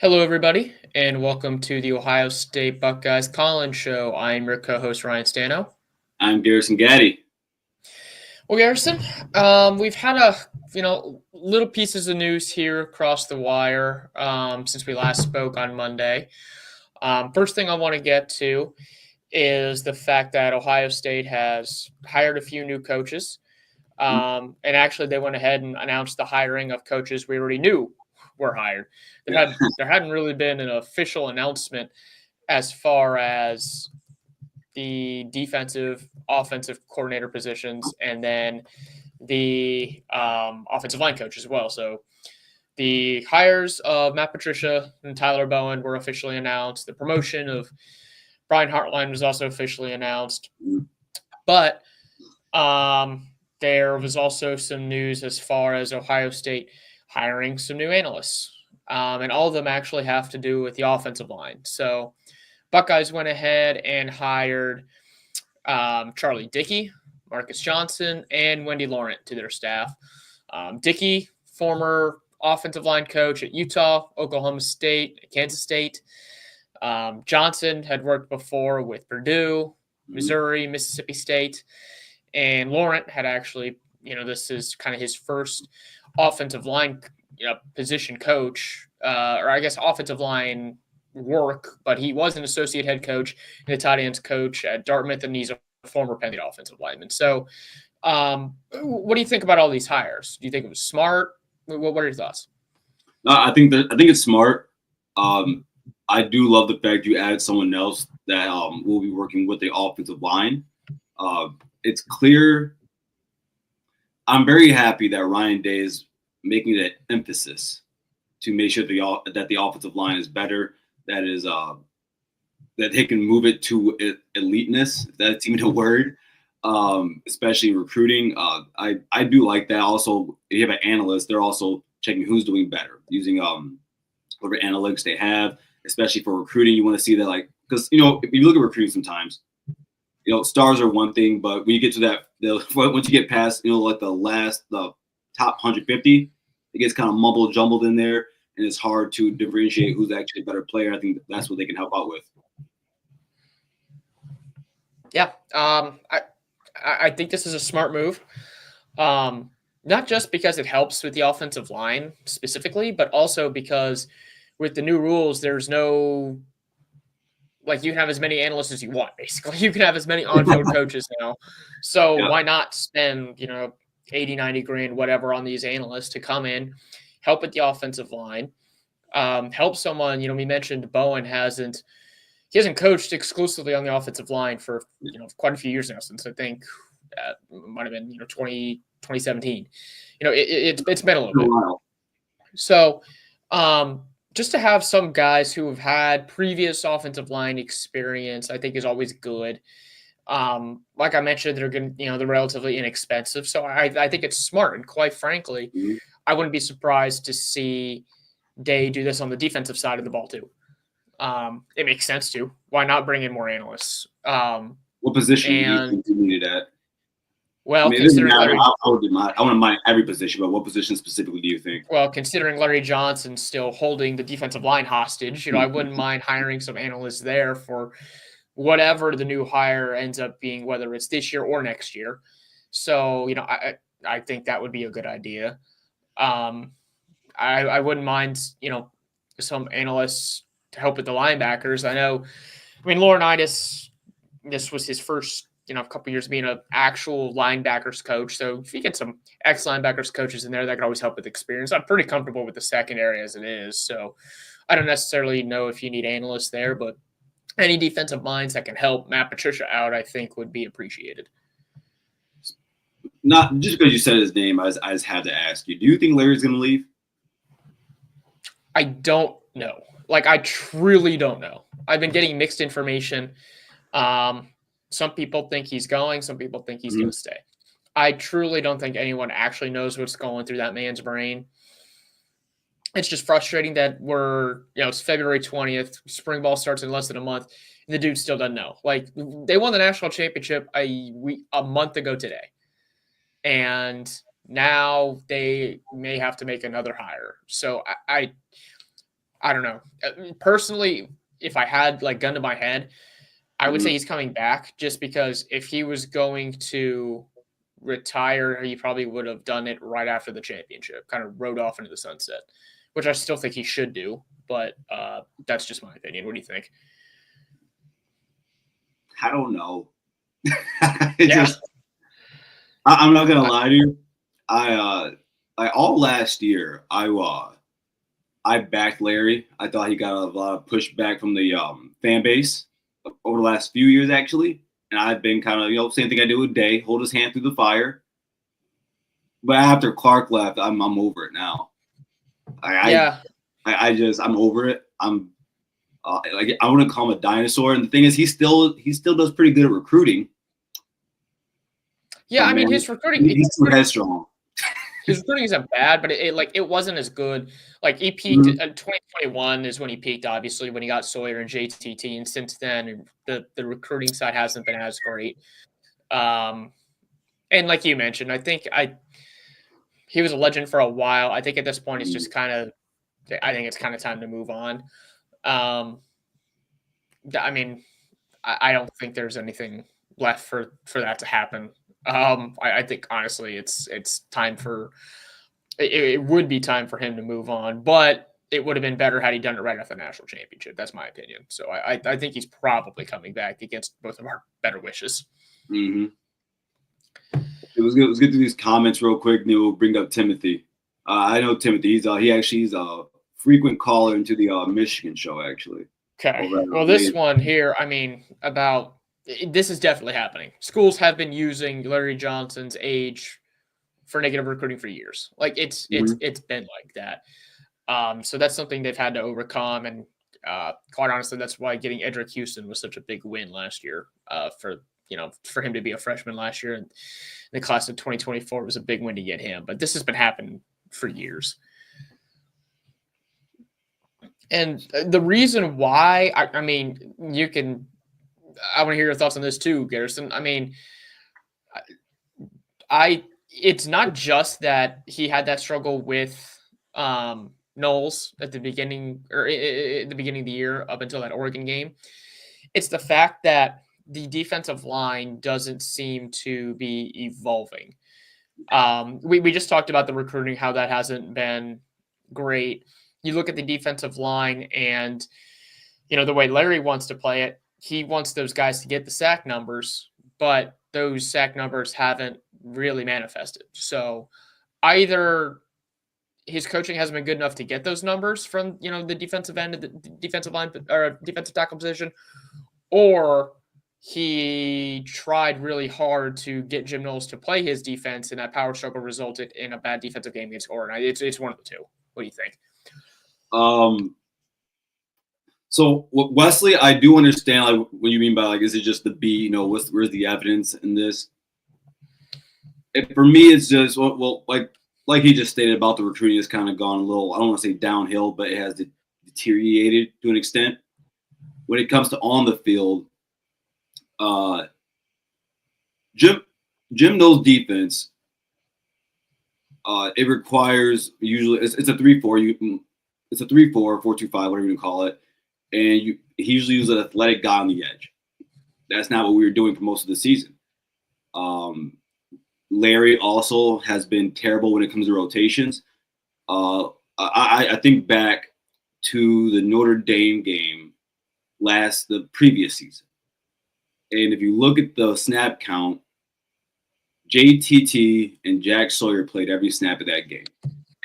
Hello, everybody, and welcome to the Ohio State Buckeyes Call-In Show. I'm your co-host Ryan Stano. I'm Garrison Gaddy. Well, Garrison, we've had little pieces of news here across the wire since we last spoke on Monday. First thing I want to get to is the fact that Ohio State has hired a few new coaches, and actually they went ahead and announced the hiring of coaches we already knew were hired. There hadn't really been an official announcement as far as the defensive, offensive coordinator positions, and then the offensive line coach as well. So the hires of Matt Patricia and Tyler Bowen were officially announced. The promotion of Brian Hartline was also officially announced. But there was also some news as far as Ohio State hiring some new analysts. And all of them actually have to do with the offensive line. So Buckeyes went ahead and hired Charlie Dickey, Marcus Johnson, and Wendy Laurent to their staff. Dickey, former offensive line coach at Utah, Oklahoma State, Kansas State. Johnson had worked before with Purdue, Missouri, Mississippi State. And Laurent had actually, this is kind of his first offensive line position coach, or I guess offensive line work, but he was an associate head coach and a tight ends coach at Dartmouth, and he's a former Penn State offensive lineman. So, what do you think about all these hires? Do you think it was smart? What are your thoughts? No, I think it's smart. I do love the fact you added someone else that will be working with the offensive line. It's clear. I'm very happy that Ryan Day is making that emphasis to make sure that the offensive line is better. That is that they can move it to eliteness, if that's even a word, especially in recruiting. I do like that. Also, if you have an analyst, they're also checking who's doing better using whatever analytics they have, especially for recruiting. You want to see that, because if you look at recruiting sometimes, stars are one thing, but when you get to that, once you get past, the top 150, it gets kind of mumbled jumbled in there, and it's hard to differentiate who's actually a better player. I think that's what they can help out with. Yeah, I think this is a smart move. Not just because it helps with the offensive line specifically, but also because with the new rules, there's no you can have as many analysts as you want, basically. You can have as many on-field coaches now. So why not spend, 80, 90 grand, whatever, on these analysts to come in, help with the offensive line, help someone, we mentioned Bowen hasn't coached exclusively on the offensive line for, quite a few years now, since I think it might have been, 2017. It's been a little bit. So, just to have some guys who have had previous offensive line experience, I think is always good. Like I mentioned, they're relatively inexpensive. So I think it's smart. And quite frankly, I wouldn't be surprised to see Day do this on the defensive side of the ball too. It makes sense to. Why not bring in more analysts? What position do you think you needed at? Well, considering I want to mind every position, but what position specifically do you think? Well, considering Larry Johnson still holding the defensive line hostage, I wouldn't mind hiring some analysts there for whatever the new hire ends up being, whether it's this year or next year. So, I think that would be a good idea. I wouldn't mind, some analysts to help with the linebackers. Laurinaitis, this was his first a couple years being an actual linebackers coach. So if you get some ex-linebackers coaches in there, that could always help with experience. I'm pretty comfortable with the secondary as it is. So I don't necessarily know if you need analysts there, but any defensive minds that can help Matt Patricia out, I think would be appreciated. Not just because you said his name, I just had to ask you, do you think Larry's going to leave? I don't know. I truly don't know. I've been getting mixed information. Some people think he's going. Some people think he's going to stay. I truly don't think anyone actually knows what's going through that man's brain. It's just frustrating that it's February 20th. Spring ball starts in less than a month, and the dude still doesn't know. They won the national championship a month ago today, and now they may have to make another hire. So I don't know. Personally, if I had like gun to my head, I would say he's coming back just because if he was going to retire, he probably would have done it right after the championship, kind of rode off into the sunset, which I still think he should do. But that's just my opinion. What do you think? I don't know. Yeah. I'm not gonna lie to you. I all last year, I backed Larry. I thought he got a lot of pushback from the fan base over the last few years, actually. And I've been kind of, same thing I do with Day, hold his hand through the fire. But after Clark left, I'm over it now. I'm over it. I'm I wouldn't call him a dinosaur. And the thing is, he still does pretty good at recruiting. Yeah, but I mean, man, his recruiting, he's too headstrong. His recruiting isn't bad, but it wasn't as good. Like he peaked in 2021 is when he peaked, obviously, when he got Sawyer and JTT, and since then the recruiting side hasn't been as great. And like you mentioned, I think he was a legend for a while. I think at this point it's just I think it's kind of time to move on. I mean, I don't think there's anything left for that to happen. I think honestly, it's time for it would be time for him to move on, but it would have been better had he done it right after the national championship. That's my opinion. So I think he's probably coming back against both of our better wishes. Mm-hmm. Let's get through these comments real quick, and then we'll bring up Timothy. I know Timothy. He's a frequent caller into the Michigan show, actually. Okay. Well, this one here, I mean, this is definitely happening. Schools have been using Larry Johnson's age for negative recruiting for years. Like it's been like that. So that's something they've had to overcome. And quite honestly, that's why getting Edric Houston was such a big win last year. For him to be a freshman last year, and the class of 2024 was a big win to get him. But this has been happening for years. And the reason why, I mean, I want to hear your thoughts on this too, Garrison. I mean, it's not just that he had that struggle with Knowles at the beginning or at the beginning of the year up until that Oregon game. It's the fact that the defensive line doesn't seem to be evolving. We just talked about the recruiting, how that hasn't been great. You look at the defensive line and, the way Larry wants to play it, he wants those guys to get the sack numbers, but those sack numbers haven't really manifested. So either his coaching hasn't been good enough to get those numbers from, the defensive end of the defensive line or defensive tackle position, or he tried really hard to get Jim Knowles to play his defense, and that power struggle resulted in a bad defensive game against Oregon. It's one of the two. What do you think? So Wesley, I do understand like what you mean by like, is it just the B? Where's the evidence in this? For me, it's just like he just stated about the recruiting has kind of gone a little. I don't want to say downhill, but it has deteriorated to an extent. When it comes to on the field, Jim Knowles' defense, it requires usually it's a 3-4. It's a 3-4, 4-2-5, whatever you call it, and he usually uses an athletic guy on the edge. That's not what we were doing for most of the season. Larry also has been terrible when it comes to rotations. I think back to the Notre Dame game the previous season. And if you look at the snap count, JTT and Jack Sawyer played every snap of that game.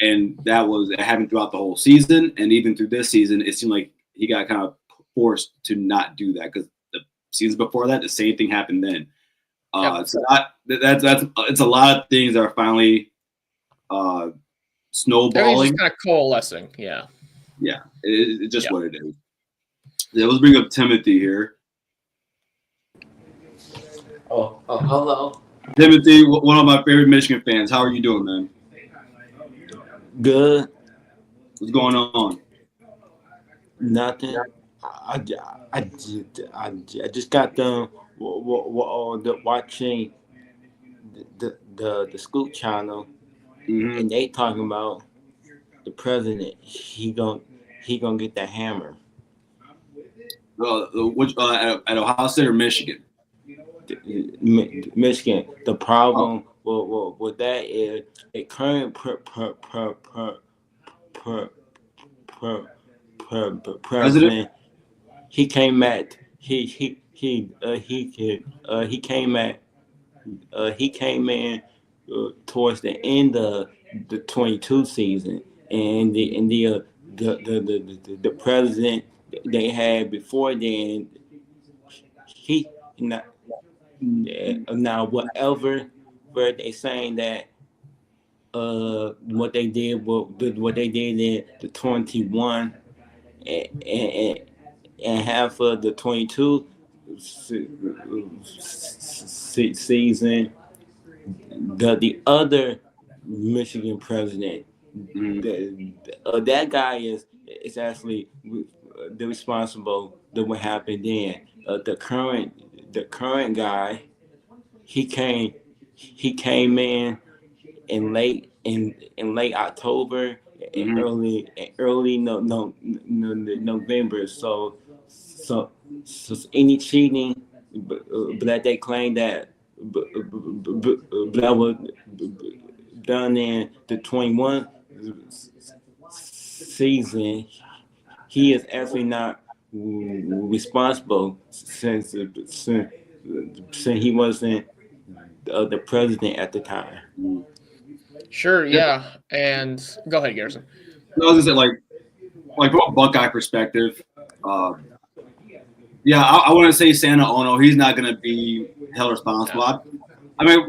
And it happened throughout the whole season. And even through this season, it seemed like he got kind of forced to not do that because the seasons before that, the same thing happened then. So it's a lot of things that are finally snowballing. Just kind of coalescing. Yeah. Yeah. It's just what it is. Yeah, let's bring up Timothy here. Oh, hello. Timothy, one of my favorite Michigan fans. How are you doing, man? Good. What's going on? Nothing. I just got done watching the school channel, and they talking about the president. He he gonna get that hammer. Which at Ohio State or Michigan? Michigan. The problem with that is the current president. He came at he came at he came in towards the end of the 22 season, and the president they had before then, he not, now whatever where they saying that what they did in the 21 and half of the 22 season, the other Michigan president, that guy is actually the responsible that what happened then. The current guy, he came in late October and early November. So any cheating, that they claim that that was done in the 21 season, he is actually not responsible since he wasn't the president at the time. Sure, yeah. And go ahead, Garrison. No, I was gonna say like from a Buckeye perspective, yeah, I want to say Santa Ono. He's not going to be held responsible. I mean,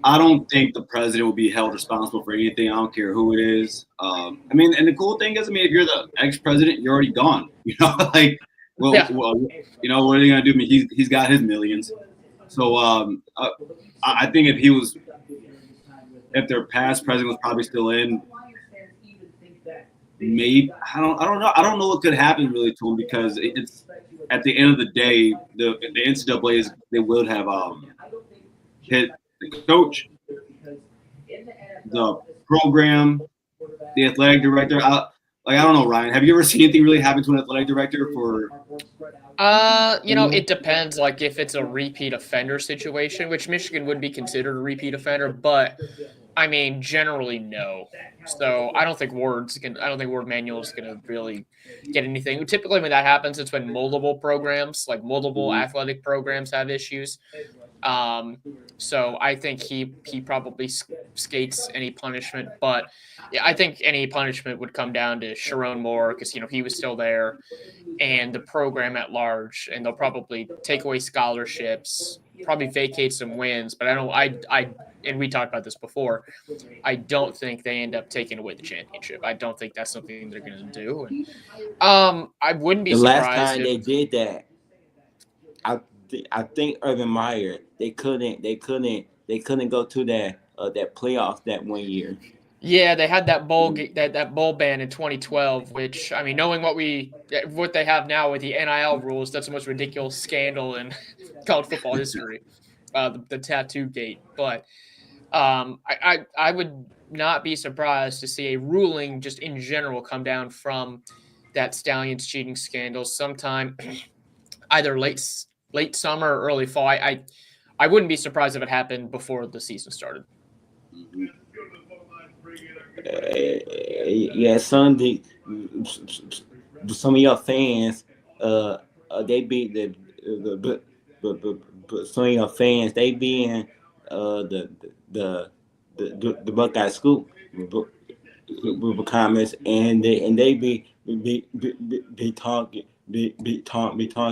I don't think the president will be held responsible for anything. I don't care who it is. I mean, and the cool thing is, I mean, if you're the ex-president, you're already gone. You know, like, well, you know, what are you going to do? I mean, he's got his millions. So I think if their past president was probably still in, maybe I don't know. I don't know what could happen really to him, because it's at the end of the day, the NCAA is they would have hit the coach, the program, the athletic director. I don't know, Ryan. Have you ever seen anything really happen to an athletic director for? You know, it depends. Like if it's a repeat offender situation, which Michigan would be considered a repeat offender, but I mean, generally no. So I don't think Ward Manuel is going to really get anything. Typically, when that happens, it's when multiple programs, like multiple athletic programs, have issues. So I think he probably skates any punishment, but yeah, I think any punishment would come down to Sharon Moore, because he was still there, and the program at large, and they'll probably take away scholarships, probably vacate some wins, but and we talked about this before, I don't think they end up taking away the championship. I don't think that's something they're going to do. And, I wouldn't be surprised. The last time they did that, I think Urban Meyer, they couldn't go to that playoff that one year. Yeah, they had that bowl ban in 2012, which, I mean, knowing what they have now with the NIL rules, that's the most ridiculous scandal in college football history, the tattoo gate. But I would not be surprised to see a ruling just in general come down from that Stallions cheating scandal sometime either late summer or early fall. I wouldn't be surprised if it happened before the season started. Yeah, some of your fans, they beat but some of your fans, they be in the Buckeye Scoop with comments, and they be talking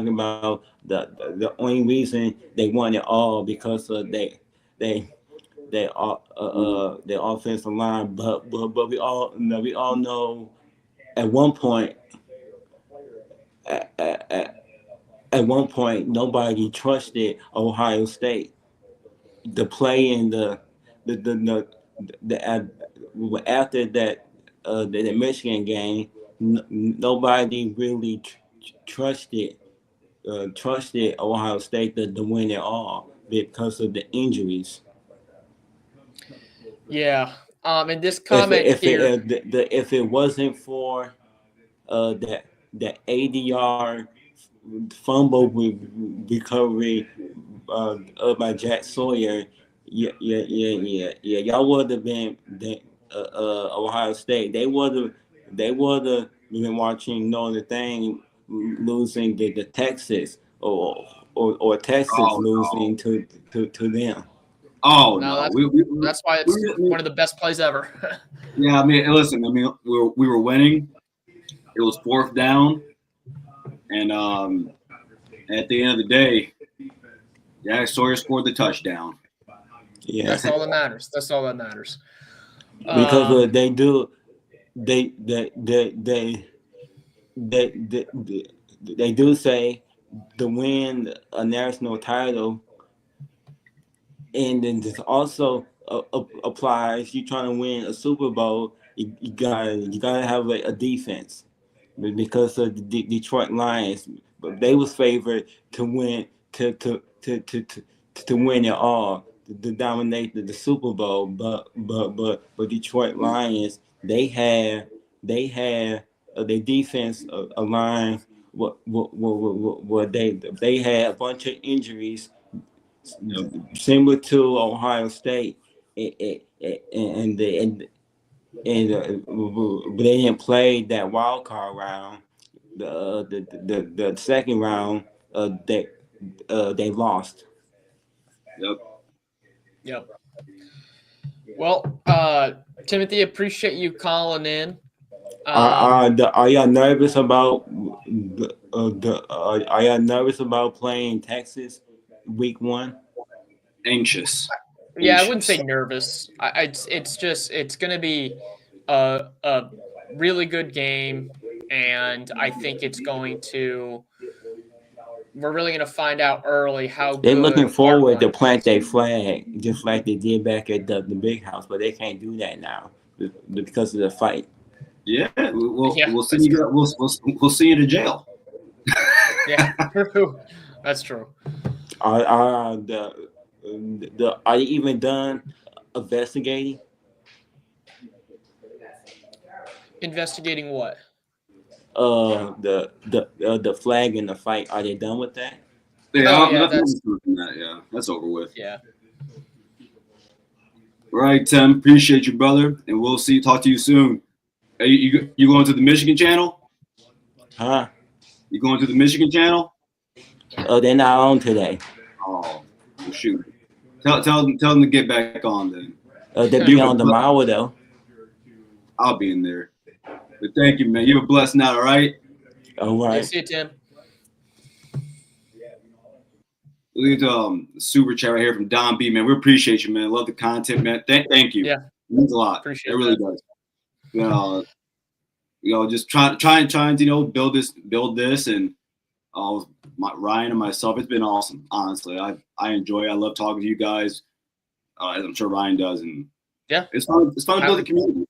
about the only reason they won it all because of their offensive line, but we all know at one point nobody trusted Ohio State to play in the after that the Michigan game. Nobody really trusted Ohio State to win it all because of the injuries. Yeah, And this comment here. If it wasn't for that 80-yard fumble recovery by Jack Sawyer, yeah. Y'all would have been Ohio State. They would have been watching Notre Dame losing the Texas or Texas Oh losing no. to them. Oh No, no. that's why We, it's we, one of the best plays ever. yeah, I mean, listen. I mean, we were winning. It was fourth down, and at the end of the day, yeah, Sawyer scored the touchdown. Yeah, That's all that matters. That's all that matters. because Um, they do they they they they they they, they, they do say to win a national title, and then this also applies. You trying to win a Super Bowl, you gotta have a defense because of the Detroit Lions. But they was favored to win to win it all, to dominate the Super Bowl. But Detroit Lions, they had their defense aligned. What they had a bunch of injuries Yep. similar to Ohio State, and they didn't play that wild card round. The second round, they lost. Yep. yep. Well, Timothy, appreciate you calling in. Are y'all nervous about are y'all nervous about playing Texas week 1? Anxious. Yeah, I wouldn't say Anxious. nervous. It's going to be a really good game, and I think it's going to. We're really going to find out early how They're looking good our forward to line plant is. their flag just like they did back at the big house, but they can't do that now because of the fight. Yeah, Yeah, we'll see that's you. true. We'll see you in jail. Yeah, true. That's true. Are are you even done investigating Investigating what? the flag in the fight? Are they done with that? Yeah, Oh yeah, nothing that's more than that. Yeah, that's over with. yeah. All right, Tim. Appreciate you, brother, and we'll see. Talk to you soon. Hey, you going to the Michigan channel? Huh? You going to the Michigan channel? Oh, they're not on today. Oh, well, shoot. Tell them to get back on then. They'll be You have on tomorrow though. I'll be in there. But thank you, man. You have a blessed night. All right. All Yeah, right. see you, Tim. Look at super chat right here from Don B. Man, we appreciate you, man. Love the content, man. Thank you. Yeah, It means a lot. appreciate It really that. does. Just trying to build this, and Ryan and myself. It's been awesome. Honestly, I enjoy it. I love talking to you guys. As I'm sure Ryan does, and Yeah, it's fun. It's fun to build a community.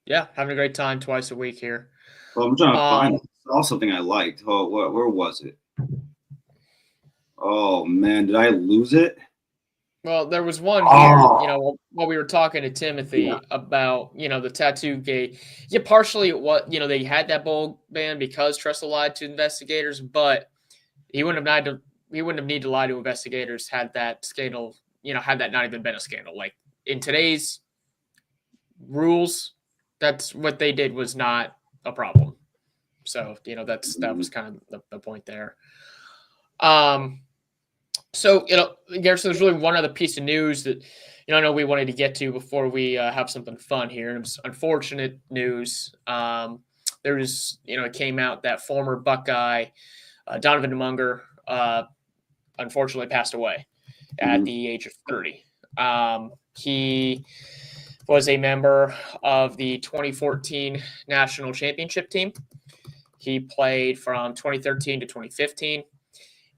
Yeah, having a great time twice a week here. Well, I'm trying to find. I saw something I liked. Oh, where was it? Oh man, did I lose it? Well, there was one here, while we were talking to Timothy about, the tattoo gate. Yeah, partially what, they had that bowl ban because Tressel lied to investigators, but he wouldn't have needed to lie to investigators had that scandal, had that not even been a scandal. Like in today's rules, that's what they did was not a problem. So, that was kind of the point there. So, Garrison, there's really one other piece of news that, I know we wanted to get to before we have something fun here. And it's unfortunate news. It came out that former Buckeye Donovan Munger unfortunately passed away at the age of 30. He was a member of the 2014 national championship team. He played from 2013 to 2015.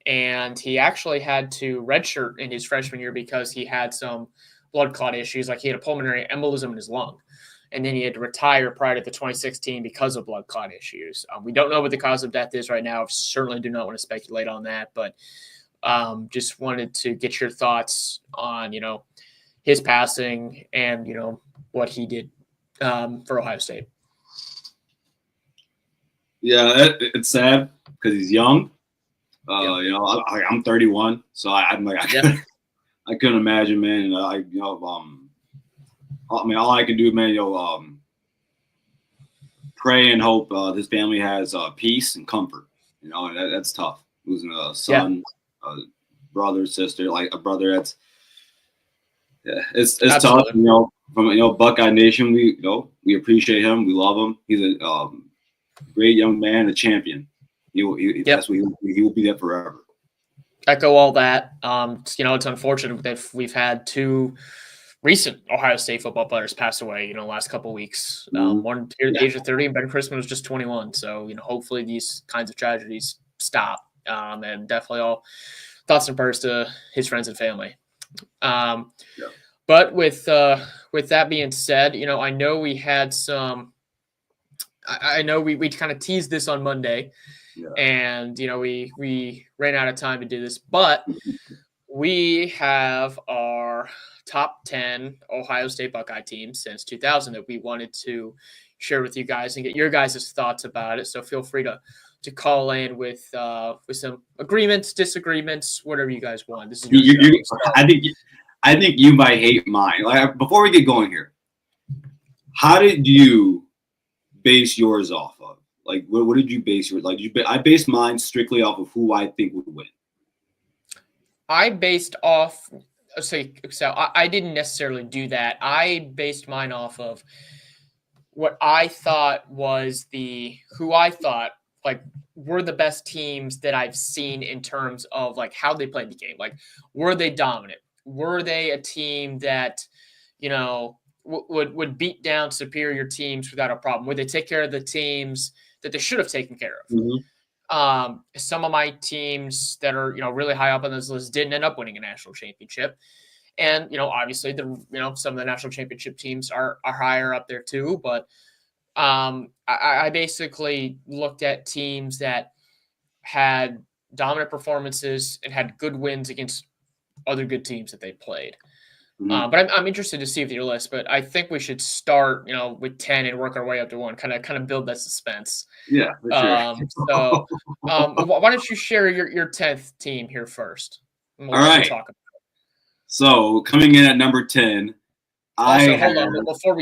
And he actually had to redshirt in his freshman year because he had some blood clot issues. Like he had a pulmonary embolism in his lung. And then he had to retire prior to the 2016 because of blood clot issues. We don't know what the cause of death is right now. I certainly do not want to speculate on that. But just wanted to get your thoughts on, his passing and, what he did for Ohio State. Yeah, it's sad because he's young. Yeah. You know, I'm 31, so I'm like, I couldn't imagine, man. And I mean, all I can do, man, pray and hope his family has peace and comfort. You know, and that's tough. Losing a son, a brother, sister, like a brother. That's it's tough. You know, from Buckeye Nation, we appreciate him. We love him. He's a great young man, a champion. That's what he will be there forever. Echo all that. It's unfortunate that we've had two recent Ohio State football players pass away, last couple of weeks. One here at the age of 30, and Ben Christman was just 21. So, hopefully these kinds of tragedies stop. And definitely all thoughts and prayers to his friends and family. But with that being said, I know we had some. I know we kind of teased this on Monday, and we ran out of time to do this, but we have our top 10 Ohio State Buckeye teams since 2000 that we wanted to share with you guys and get your guys' thoughts about it. So feel free to call in with some agreements, disagreements, whatever you guys want. This is your show. I think you might hate mine. Like, before we get going here, how did you base yours off of? Like, what did you base yours? Like, I based mine strictly off of who I think would win. I based off. So I didn't necessarily do that. I based mine off of what I thought was who I thought like were the best teams that I've seen in terms of like how they played the game. Like, were they dominant? Were they a team that, would beat down superior teams without a problem? Would they take care of the teams that they should have taken care of? Mm-hmm. Some of my teams that are, really high up on this list didn't end up winning a national championship. And, obviously some of the national championship teams are higher up there too. But I basically looked at teams that had dominant performances and had good wins against other good teams that they played. Mm-hmm. But I'm interested to see your list. But I think we should start, with 10 and work our way up to 1. Kind of build that suspense. Yeah, for sure. So, why don't you share your 10th team here first? And we'll All right. talk about it. So coming in at number 10, hold on. Before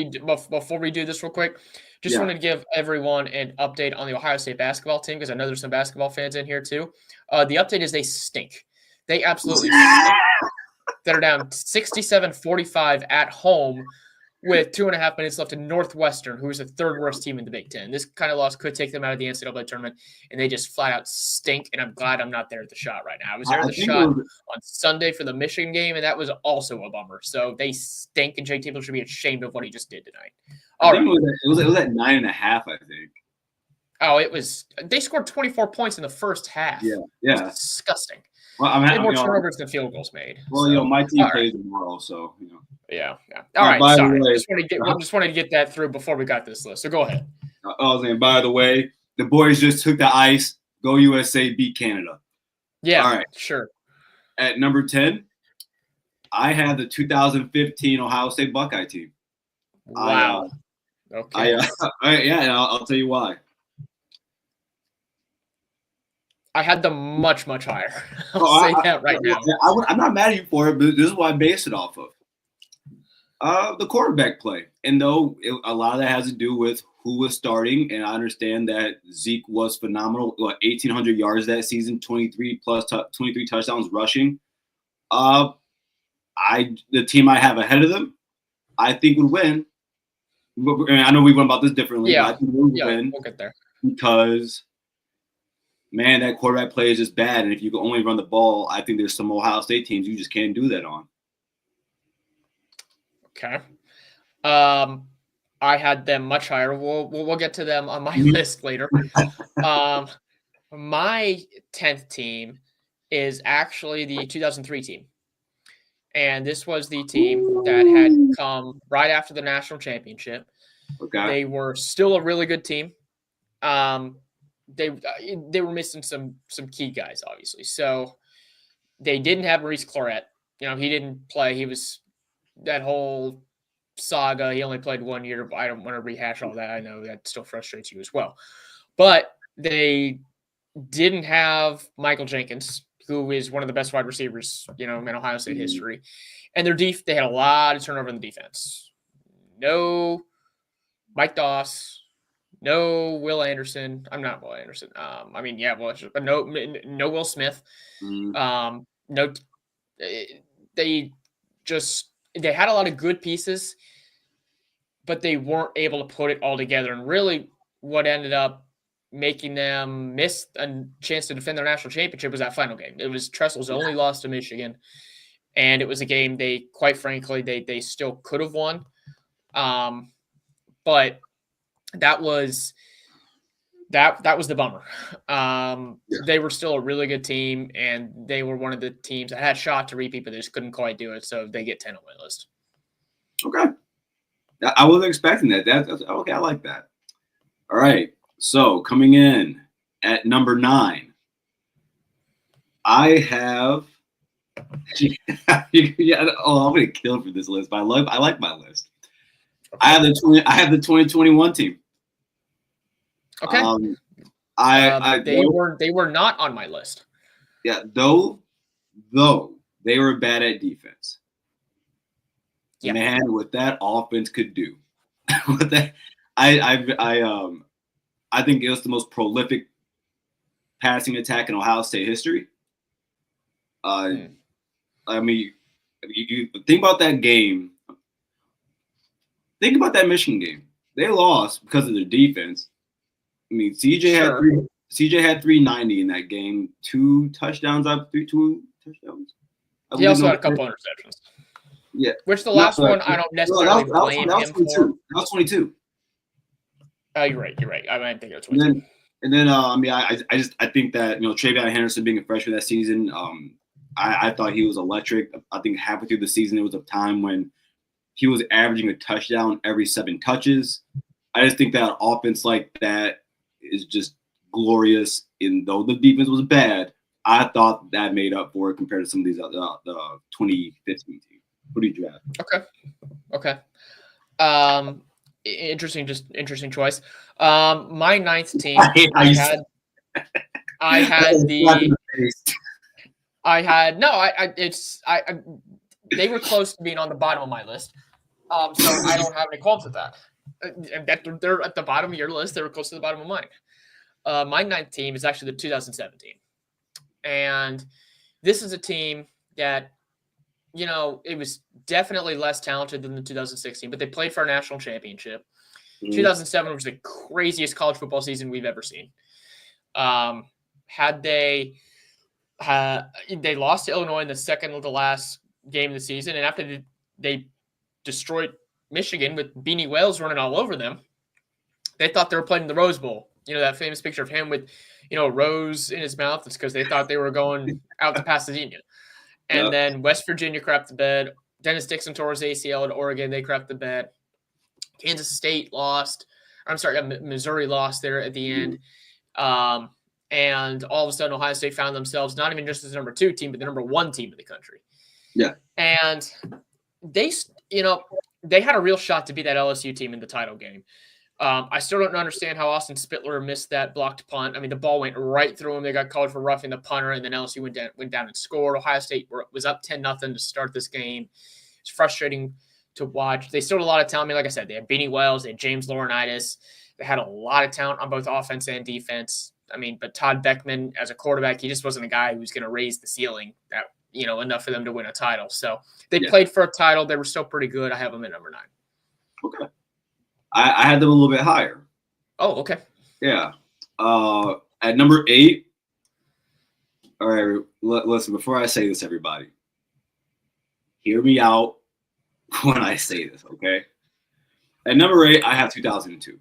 we do this real quick, just wanted to give everyone an update on the Ohio State basketball team because I know there's some basketball fans in here too. The update is they stink. They absolutely stink. They're down 67-45 at home with 2.5 minutes left in Northwestern, who is the third worst team in the Big Ten. This kind of loss could take them out of the NCAA tournament, and they just flat out stink, and I'm glad I'm not there at the Shot right now. I was there at the Shot on Sunday for the Michigan game, and that was also a bummer. So they stink, and Jay Table should be ashamed of what he just did tonight. It was at 9.5, I think. Oh, they scored 24 points in the first half. Yeah. It was disgusting. Well, they had more turnovers than field goals made. Well, my team plays tomorrow, so Yeah. All right. Sorry. Just wanted to get that through before we got this list. So go ahead. I was saying, by the way, the boys just took the ice. Go USA, beat Canada. Yeah. All right. Sure. At number 10, I had the 2015 Ohio State Buckeye team. Wow. Okay. I'll tell you why. I had them much, much higher. I'll say that right now. I'm not mad at you for it, but this is what I based it off of. The quarterback play. And though a lot of that has to do with who was starting, and I understand that Zeke was phenomenal, 1,800 yards that season, 23 touchdowns rushing. The team I have ahead of them, I think would win. I know we went about this differently. Yeah, but I think we would win. We'll get there. Because man, that quarterback play is just bad. And if you can only run the ball, I think there's some Ohio State teams you just can't do that on. Okay. I had them much higher. We'll get to them on my list later. My 10th team is actually the 2003 team. And this was the team that had come right after the national championship. Okay. They were still a really good team. They were missing some key guys, obviously. So they didn't have Maurice Clarett. He didn't play. He was that whole saga. He only played 1 year. I don't want to rehash all that. I know that still frustrates you as well. But they didn't have Michael Jenkins, who is one of the best wide receivers, in Ohio State history. And they had a lot of turnover in the defense. No Mike Doss, no Will Anderson. I'm not Will Anderson. But no Will Smith. No, they had a lot of good pieces, but they weren't able to put it all together. And really, what ended up making them miss a chance to defend their national championship was that final game. It was Tressel's only loss to Michigan, and it was a game they, quite frankly, they still could have won. But that was the bummer. They were still a really good team, and they were one of the teams that had a shot to repeat, but they just couldn't quite do it. So they get 10 on my list. Okay. I wasn't expecting that. That's okay. I like that. All right. So coming in at number 9, I have. I'm gonna kill for this list, but I like my list. Okay. I have the 2021 team. Okay. They were not on my list. Yeah, though they were bad at defense. Yeah. Man, what that offense could do. I think it was the most prolific passing attack in Ohio State history. I mean, you think about that game. Think about that Michigan game. They lost because of their defense. I mean, CJ had 390 in that game, 2 touchdowns. Two touchdowns. He also had a couple interceptions. Yeah, which the last one I don't necessarily blame him for. That was 22. You're right. I might think it was 22. And then I think that Travion Henderson being a freshman that season, I thought he was electric. I think halfway through the season, it was a time when he was averaging a touchdown every 7 touches. I just think that offense like that is just glorious. And though the defense was bad, I thought that made up for it compared to some of these other the 2015 teams. Who do you draft? Okay. Interesting choice. My 9th team. They were close to being on the bottom of my list. So I don't have any qualms with that. They're at the bottom of your list. They were close to the bottom of mine. My 9th team is actually the 2017. And this is a team that, it was definitely less talented than the 2016, but they played for a national championship. 2007 was the craziest college football season we've ever seen. They lost to Illinois in the second to the last game of the season, and after they destroyed Michigan with Beanie Wells running all over them, they thought they were playing the Rose Bowl. That famous picture of him with, a rose in his mouth. It's because they thought they were going out to Pasadena. And then West Virginia crapped the bed. Dennis Dixon tore his ACL at Oregon. They crapped the bed. Kansas State lost. Missouri lost there at the end. And all of a sudden, Ohio State found themselves not even just as the number 2 team, but the number 1 team in the country. Yeah. And they had a real shot to beat that LSU team in the title game. I still don't understand how Austin Spittler missed that blocked punt. I mean, the ball went right through him. They got called for roughing the punter, and then LSU went down and scored. Ohio State was up 10-0 to start this game. It's frustrating to watch. They still had a lot of talent. I mean, like I said, they had Beanie Wells, they had James Laurinaitis. They had a lot of talent on both offense and defense. I mean, but Todd Beckman as a quarterback, he just wasn't a guy who was going to raise the ceiling that, enough for them to win a title. So they played for a title. They were still pretty good. I have them at number 9. Okay. I had them a little bit higher. Oh, okay. Yeah. At number 8. All right. Listen, before I say this, everybody, hear me out when I say this, okay? At number 8, I have 2002.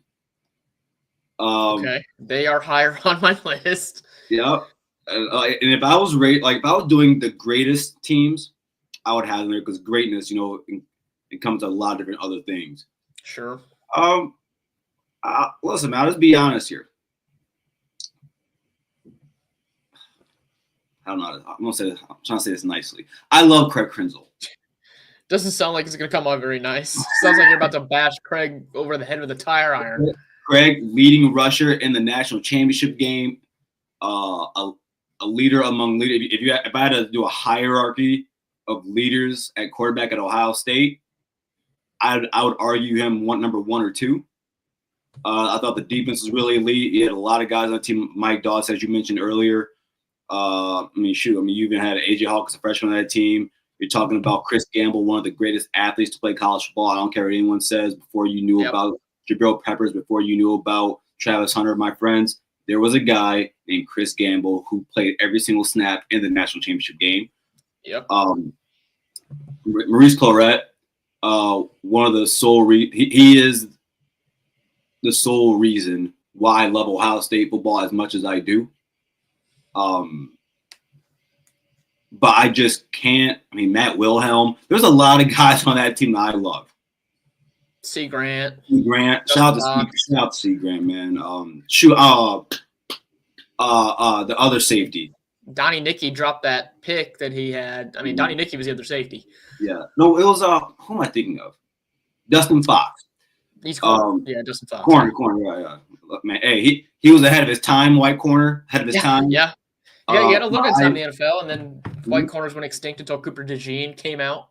Okay. They are higher on my list. Yeah. And if I was if I was doing the greatest teams, I would have them there because greatness, it comes to a lot of different other things. Sure. Listen, man, let's be honest here. I don't know. I'm trying to say this nicely. I love Craig Krenzel. Doesn't sound like it's going to come out very nice. Sounds like you're about to bash Craig over the head with a tire iron. Craig, leading rusher in the national championship game, a leader among leaders. If I had to do a hierarchy of leaders at quarterback at Ohio State, I would argue him number 1 or 2. I thought the defense was really elite. He had a lot of guys on the team. Mike Doss, as you mentioned earlier. You even had AJ Hawkins, a freshman on that team. You're talking about Chris Gamble, one of the greatest athletes to play college football. I don't care what anyone says. Before you knew about Jabril Peppers, before you knew about Travis Hunter, my friends, there was a guy named Chris Gamble who played every single snap in the national championship game. Yep. Maurice Clarett, one of the sole he is the sole reason why I love Ohio State football as much as I do. But I just can't. I mean, Matt Wilhelm. There's a lot of guys on that team that I love. C. Grant. Shout out to C. Grant, man. The other safety. Donnie Nicky dropped that pick that he had. I mean, Donnie Nicky was the other safety. Yeah. No, it was who am I thinking of? Dustin Fox. He's corner. Dustin Fox. Corner. Yeah. Look, man, hey, he was ahead of his time. White corner, ahead of his time. Yeah. Yeah, he had a little bit of time in the NFL, and then white corners went extinct until Cooper DeJean came out.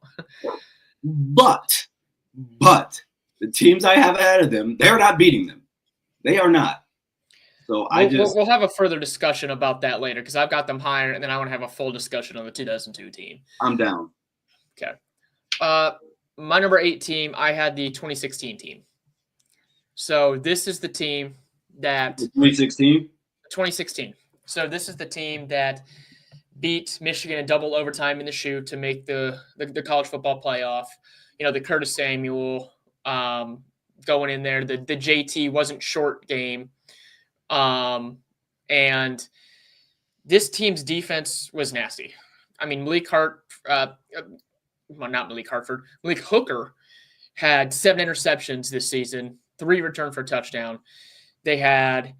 But the teams I have ahead of them, they're not beating them. They are not. So we'll have a further discussion about that later because I've got them higher, and then I want to have a full discussion on the 2002 team. I'm down. Okay. My number 8 team, I had the 2016 team. So this is the team that 2016. So this is the team that beat Michigan in double overtime in the shoe to make the college football playoff. You know, the Curtis Samuel going in there. The JT wasn't short game. And this team's defense was nasty. I mean, Malik Hooker had 7 interceptions this season, 3 returned for a touchdown. They had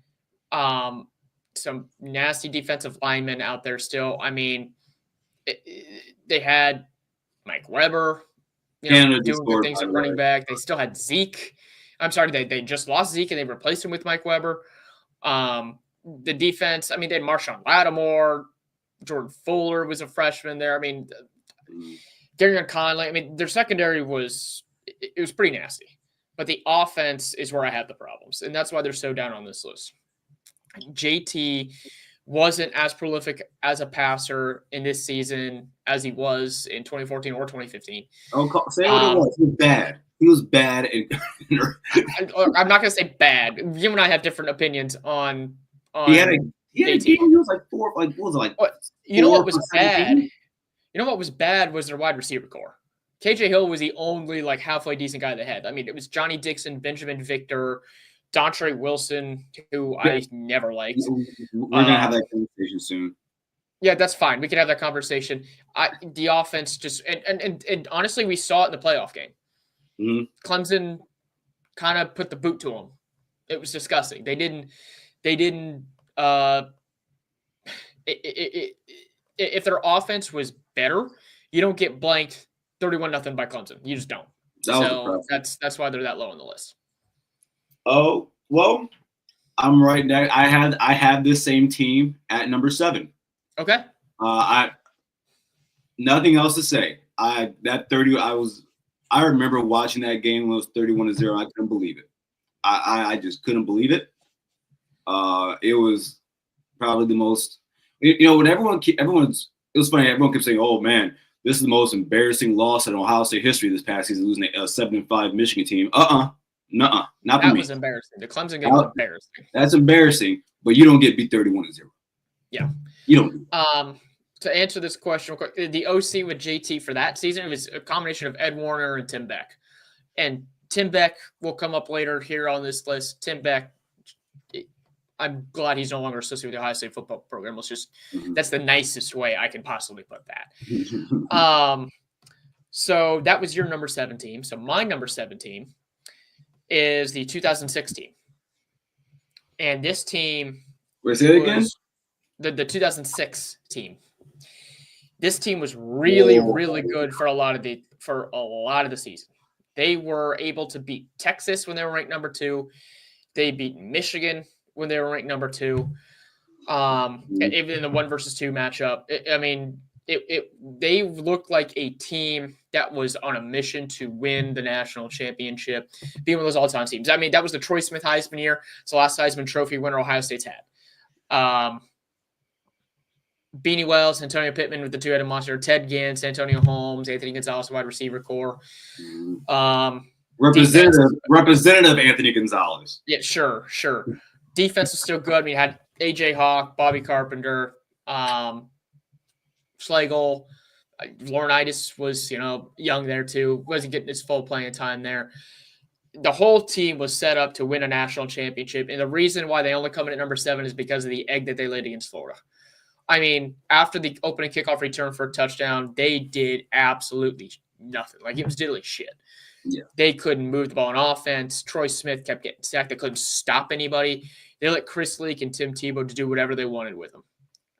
some nasty defensive linemen out there still. I mean, they had Mike Weber, doing good things at running back. They still had Zeke. I'm sorry, they just lost Zeke and they replaced him with Mike Weber. The defense, I mean, they had Marshawn Lattimore, Jordan Fuller was a freshman there. I mean, Darian Conley. I mean, their secondary was pretty nasty. But the offense is where I had the problems, and that's why they're so down on this list. JT wasn't as prolific as a passer in this season as he was in 2014 or 2015. Oh, say what it was. He was bad. He was bad. I'm not going to say bad. You and I have different opinions on he had a game. He was like 4. Like what was it like? You know what was bad? You know what was bad was their wide receiver core. KJ Hill was the only like halfway decent guy they had. I mean, it was Johnny Dixon, Benjamin Victor, Dontre Wilson, who I never liked. We're gonna have that conversation soon. Yeah, that's fine. We can have that conversation. The offense just and honestly, we saw it in the playoff game. Mm-hmm. Clemson kind of put the boot to them. It was disgusting. They didn't. If their offense was better, you don't get blanked 31-0 by Clemson. You just don't. So that's why they're that low on the list. Oh, well, I'm right there. I had this same team at number 7. Okay. Nothing else to say. I remember watching that game when it was 31-0. I couldn't believe it. I just couldn't believe it. It was probably the most, when it was funny. Everyone kept saying, "Oh man, this is the most embarrassing loss in Ohio State history this past season, losing a 7-5 Michigan team." Nuh-uh, not for me. That was embarrassing. The Clemson game was embarrassing. That's embarrassing, but you don't get beat 31-0. Yeah, you don't. To answer this question real quick, the OC with JT for that season, it was a combination of Ed Warner and Tim Beck. And Tim Beck will come up later here on this list. Tim Beck, I'm glad he's no longer associated with the Ohio State football program. That's the nicest way I can possibly put that. So that was your number 7 team. So my number 7 team is the 2006 team. And this team Where's it again? The 2006 team. This team was really, really good for a lot of the season. They were able to beat Texas when they were ranked number 2. They beat Michigan when they were ranked number 2. Even in the 1 versus 2 matchup. They looked like a team that was on a mission to win the national championship, being one of those all-time teams. I mean, that was the Troy Smith Heisman year. It's the last Heisman Trophy winner Ohio State's had. Beanie Wells, Antonio Pittman with the two-headed monster, Ted Ginn, Antonio Holmes, Anthony Gonzalez, wide receiver core. Representative Anthony Gonzalez. Yeah, sure. Defense was still good. I mean, you had A.J. Hawk, Bobby Carpenter, Schlegel. Laurinaitis was, young there too. Wasn't getting his full playing time there. The whole team was set up to win a national championship, and the reason why they only come in at number 7 is because of the egg that they laid against Florida. I mean, after the opening kickoff return for a touchdown, they did absolutely nothing. Like, it was diddly shit. Yeah. They couldn't move the ball on offense. Troy Smith kept getting sacked. They couldn't stop anybody. They let Chris Leak and Tim Tebow to do whatever they wanted with them.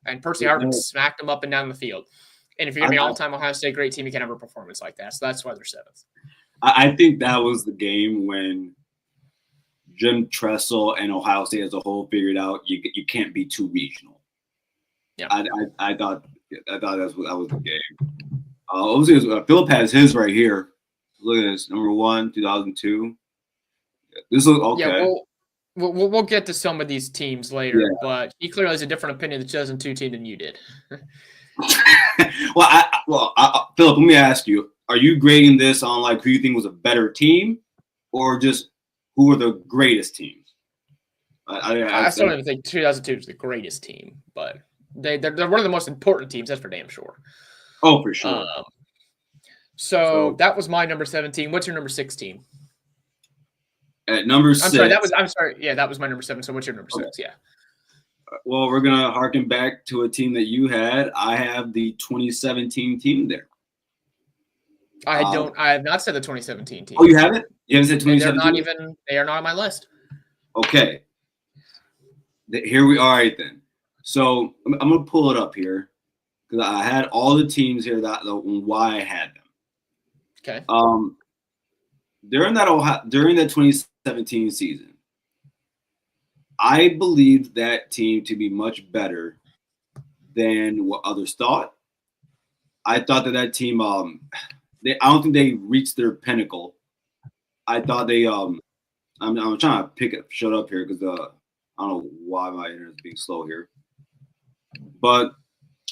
And Percy Harvin smacked them up and down the field. And if you're going to be an all-time Ohio State great team, you can't have a performance like that. So that's why they're 7th. I think that was the game when Jim Tressel and Ohio State as a whole figured out you can't be too regional. Yeah, I thought that was the game. Obviously, Philip has his right here. Look at this, number 1, 2002. This looks okay. Yeah, we'll get to some of these teams later, but he clearly has a different opinion of the 2002 team than you did. Philip, let me ask you: are you grading this on like who you think was a better team, or just who were the greatest teams? I still don't even think 2002 is the greatest team, but they're one of the most important teams. That's for damn sure. Oh, for sure. So that was my number 17. What's your number 16? At number 6. I'm sorry. Yeah, that was my number 7. So what's your number 6? Yeah. Well, we're gonna harken back to a team that you had. I have the 2017 team there. I have not said the 2017 team. Oh, you haven't? You haven't said 2017? They are not on my list. Okay. Here we are. All right, then. So I'm gonna pull it up here because I had all the teams here why I had them. Okay. During that 2017 season, I believed that team to be much better than what others thought. I thought that team, I don't think they reached their pinnacle. I thought they, I'm trying to shut up here because I don't know why my internet is being slow here. But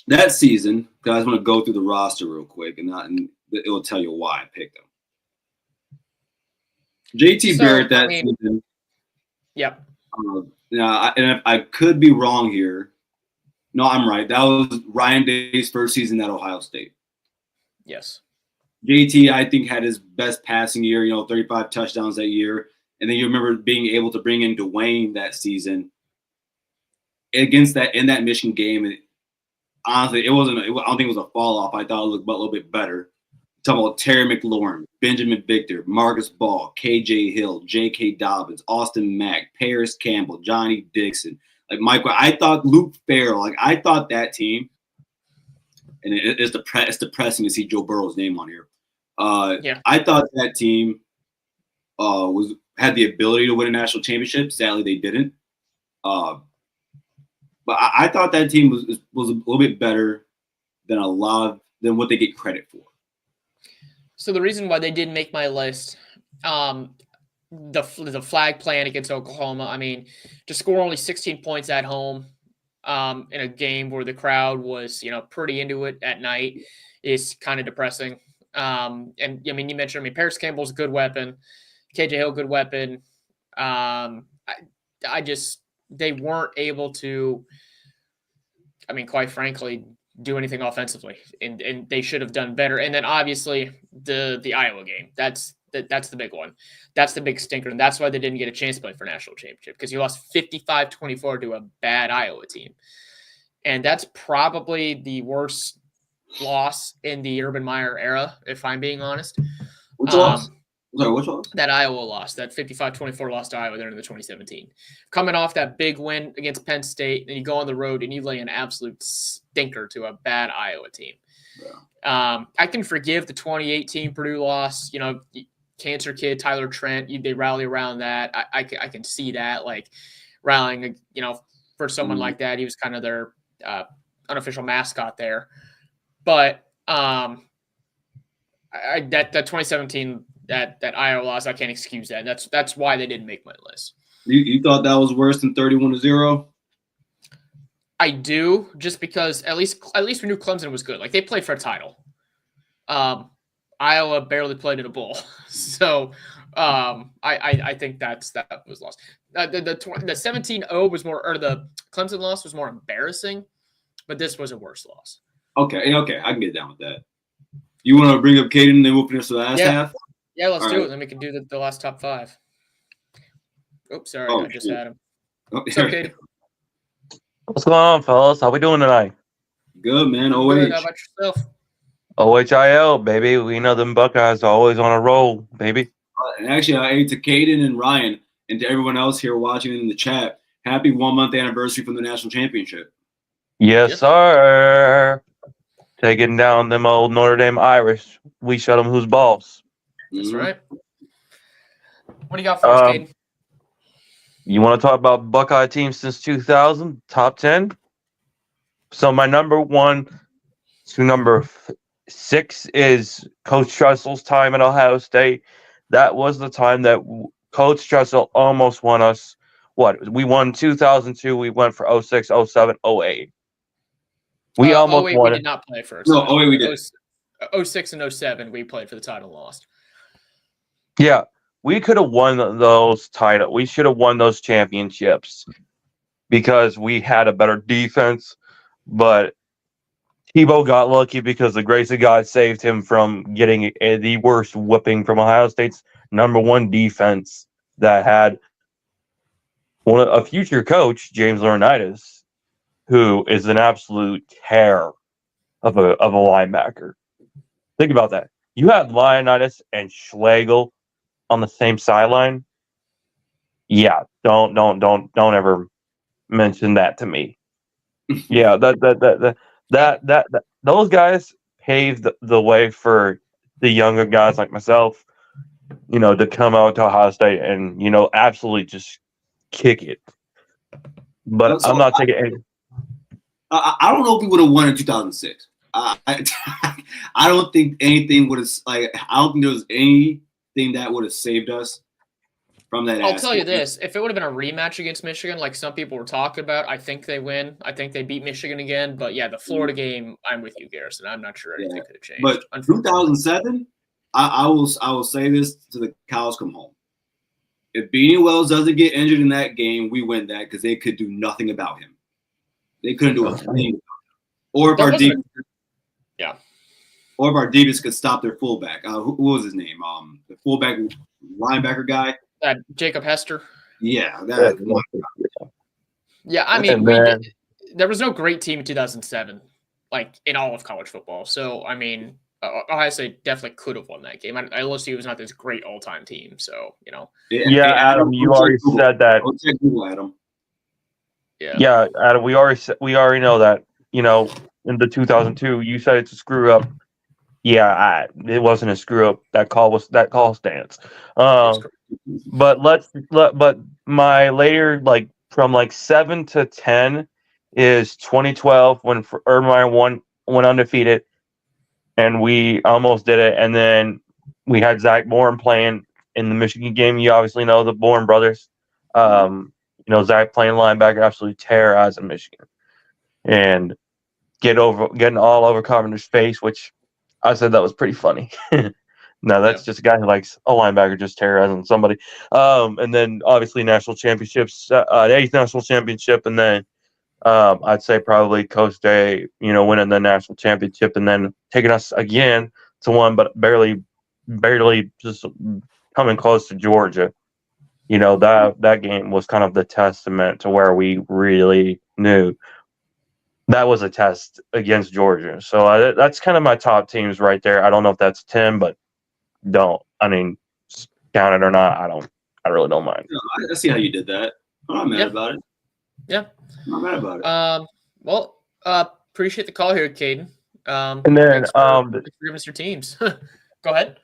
that season, guys, want to go through the roster real quick, and it will tell you why I picked them. JT Barrett season. Yep. And if I could be wrong here. No, I'm right. That was Ryan Day's first season at Ohio State. Yes. JT, I think, had his best passing year, 35 touchdowns that year. And then you remember being able to bring in Dwayne that season against that in that Michigan game. And honestly, I don't think it was a fall off. I thought it looked a little bit better. Talking about Terry McLaurin, Benjamin Victor, Marcus Ball, KJ Hill, J.K. Dobbins, Austin Mack, Paris Campbell, Johnny Dixon, like Mike. I thought Luke Farrell. I thought that team, and it's depressing to see Joe Burrow's name on here. I thought that team had the ability to win a national championship. Sadly, they didn't. But I thought that team was a little bit better than than what they get credit for. So the reason why they didn't make my list, the flag plan against Oklahoma. I mean, to score only 16 points at home in a game where the crowd was, pretty into it at night is kind of depressing. And I mean, you mentioned, Paris Campbell's a good weapon, KJ Hill, good weapon. They weren't able to, quite frankly, do anything offensively, and they should have done better. And then obviously the Iowa game, that's the big one. That's the big stinker. And that's why they didn't get a chance to play for national championship, because you lost 55-24 to a bad Iowa team. And that's probably the worst loss in the Urban Meyer era, if I'm being honest. Which loss? Sorry, which loss? That Iowa loss, that 55-24 loss to Iowa there in the 2017. Coming off that big win against Penn State, and you go on the road and you lay an absolute stinker to a bad Iowa team. I can forgive the 2018 Purdue loss. You know, cancer kid Tyler Trent. They rally around that. I can see that, like rallying. You know, for someone like that, he was kind of their unofficial mascot there. But that 2017 that Iowa loss, I can't excuse that. That's why they didn't make my list. You thought that was worse than 31-0? I do, just because at least we knew Clemson was good. Like, they played for a title. Iowa barely played in a bowl, so I think that was lost. The 17-0 was more, or the Clemson loss was more embarrassing, but this was a worse loss. Okay, I can get down with that. You want to bring up Caden, and then we'll finish the last half? Yeah, let's do it. Then we can do the last top 5. Oops, sorry, I just had him. What's up, Caden? What's going on, fellas? How we doing tonight? Good, man. OH. Good. How about yourself? OHIL, baby. We know them Buckeyes are always on a roll, baby. And actually, I ate to Caden and Ryan and to everyone else here watching in the chat. Happy 1-month anniversary from the national championship. Yes, sir. Taking down them old Notre Dame Irish. We shut them who's boss. That's right. What do you got for us, Caden? You want to talk about Buckeye teams since 2000, top 10? So my number 1 to number 6 is Coach Tressel's time at Ohio State. That was the time that Coach Tressel almost won us. What? We won 2002. We went for 06, 07, 08. We almost 08 won we it. did not play first. No, 08 we did. 06 and 07 we played for the title and lost. Yeah, we could have won those titles. We should have won those championships because we had a better defense. But Tebow got lucky because the grace of God saved him from getting the worst whipping from Ohio State's number 1 defense that had a future coach, James Laurinaitis, who is an absolute tear of a linebacker. Think about that. You had Laurinaitis and Schlegel on the same sideline. Yeah, don't ever mention that to me. Yeah, that those guys paved the way for the younger guys like myself, to come out to Ohio State and absolutely just kick it. But So I'm not taking any. I don't know if we would have won in 2006. I don't think anything would have I don't think there was anything that would have saved us from that. I'll tell you this: if it would have been a rematch against Michigan, like some people were talking about, I think they win. I think they beat Michigan again. But yeah, the Florida game, I'm with you, Garrison. I'm not sure anything could have changed. But 2007, I will say this to the cows come home. If Beanie Wells doesn't get injured in that game, we win that because they could do nothing about him. They couldn't do a thing. Or if our defense, or if our defense could stop their fullback. Who was his name? The fullback linebacker guy. Jacob Hester. Yeah, Yeah, I mean, there was no great team in 2007, like in all of college football. So I mean, Ohio State definitely could have won that game. LSU was not this great all-time team, so Yeah, Adam, you already said that. Adam. Yeah, Adam, we already know that. In the 2002, you said it's a screw up. Yeah, it wasn't a screw up. That call stands. But my later, like from 7 to 10 is 2012 when Urban went undefeated, and we almost did it. And then we had Zach Bourne playing in the Michigan game. You obviously know the Bourne brothers. Zach playing linebacker, absolutely terrorizing Michigan, and getting all over Carpenter's face, which I said that was pretty funny. No, that's just a guy who likes a linebacker just terrorizing somebody. And then obviously national championships, the 8th national championship, and then I'd say probably Coach Day, winning the national championship, and then taking us again to one, but barely just coming close to Georgia. That game was kind of the testament to where we really knew that was a test against Georgia. So that's kind of my top teams right there. I don't know if that's 10, but count it or not. I really don't mind. No, I see how you did that. I'm not mad about it. Yeah. I'm not mad about it. Well, appreciate the call here, Caden. And then thanks for giving us your teams. Go ahead.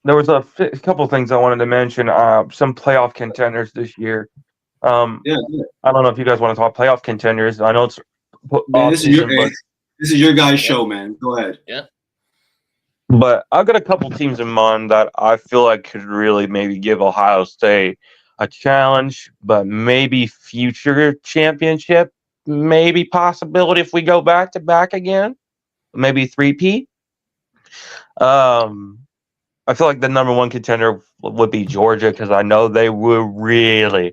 there was a couple things I wanted to mention. Some playoff contenders this year. Yeah. I don't know if you guys want to talk playoff contenders. I know it's Man, off season, but this is your guys' show, man. Go ahead. Yeah. But I've got a couple teams in mind that I feel like could really maybe give Ohio State a challenge, but maybe future championship, maybe possibility if we go back to back again, maybe 3P. I feel like the number one contender would be Georgia because I know they would really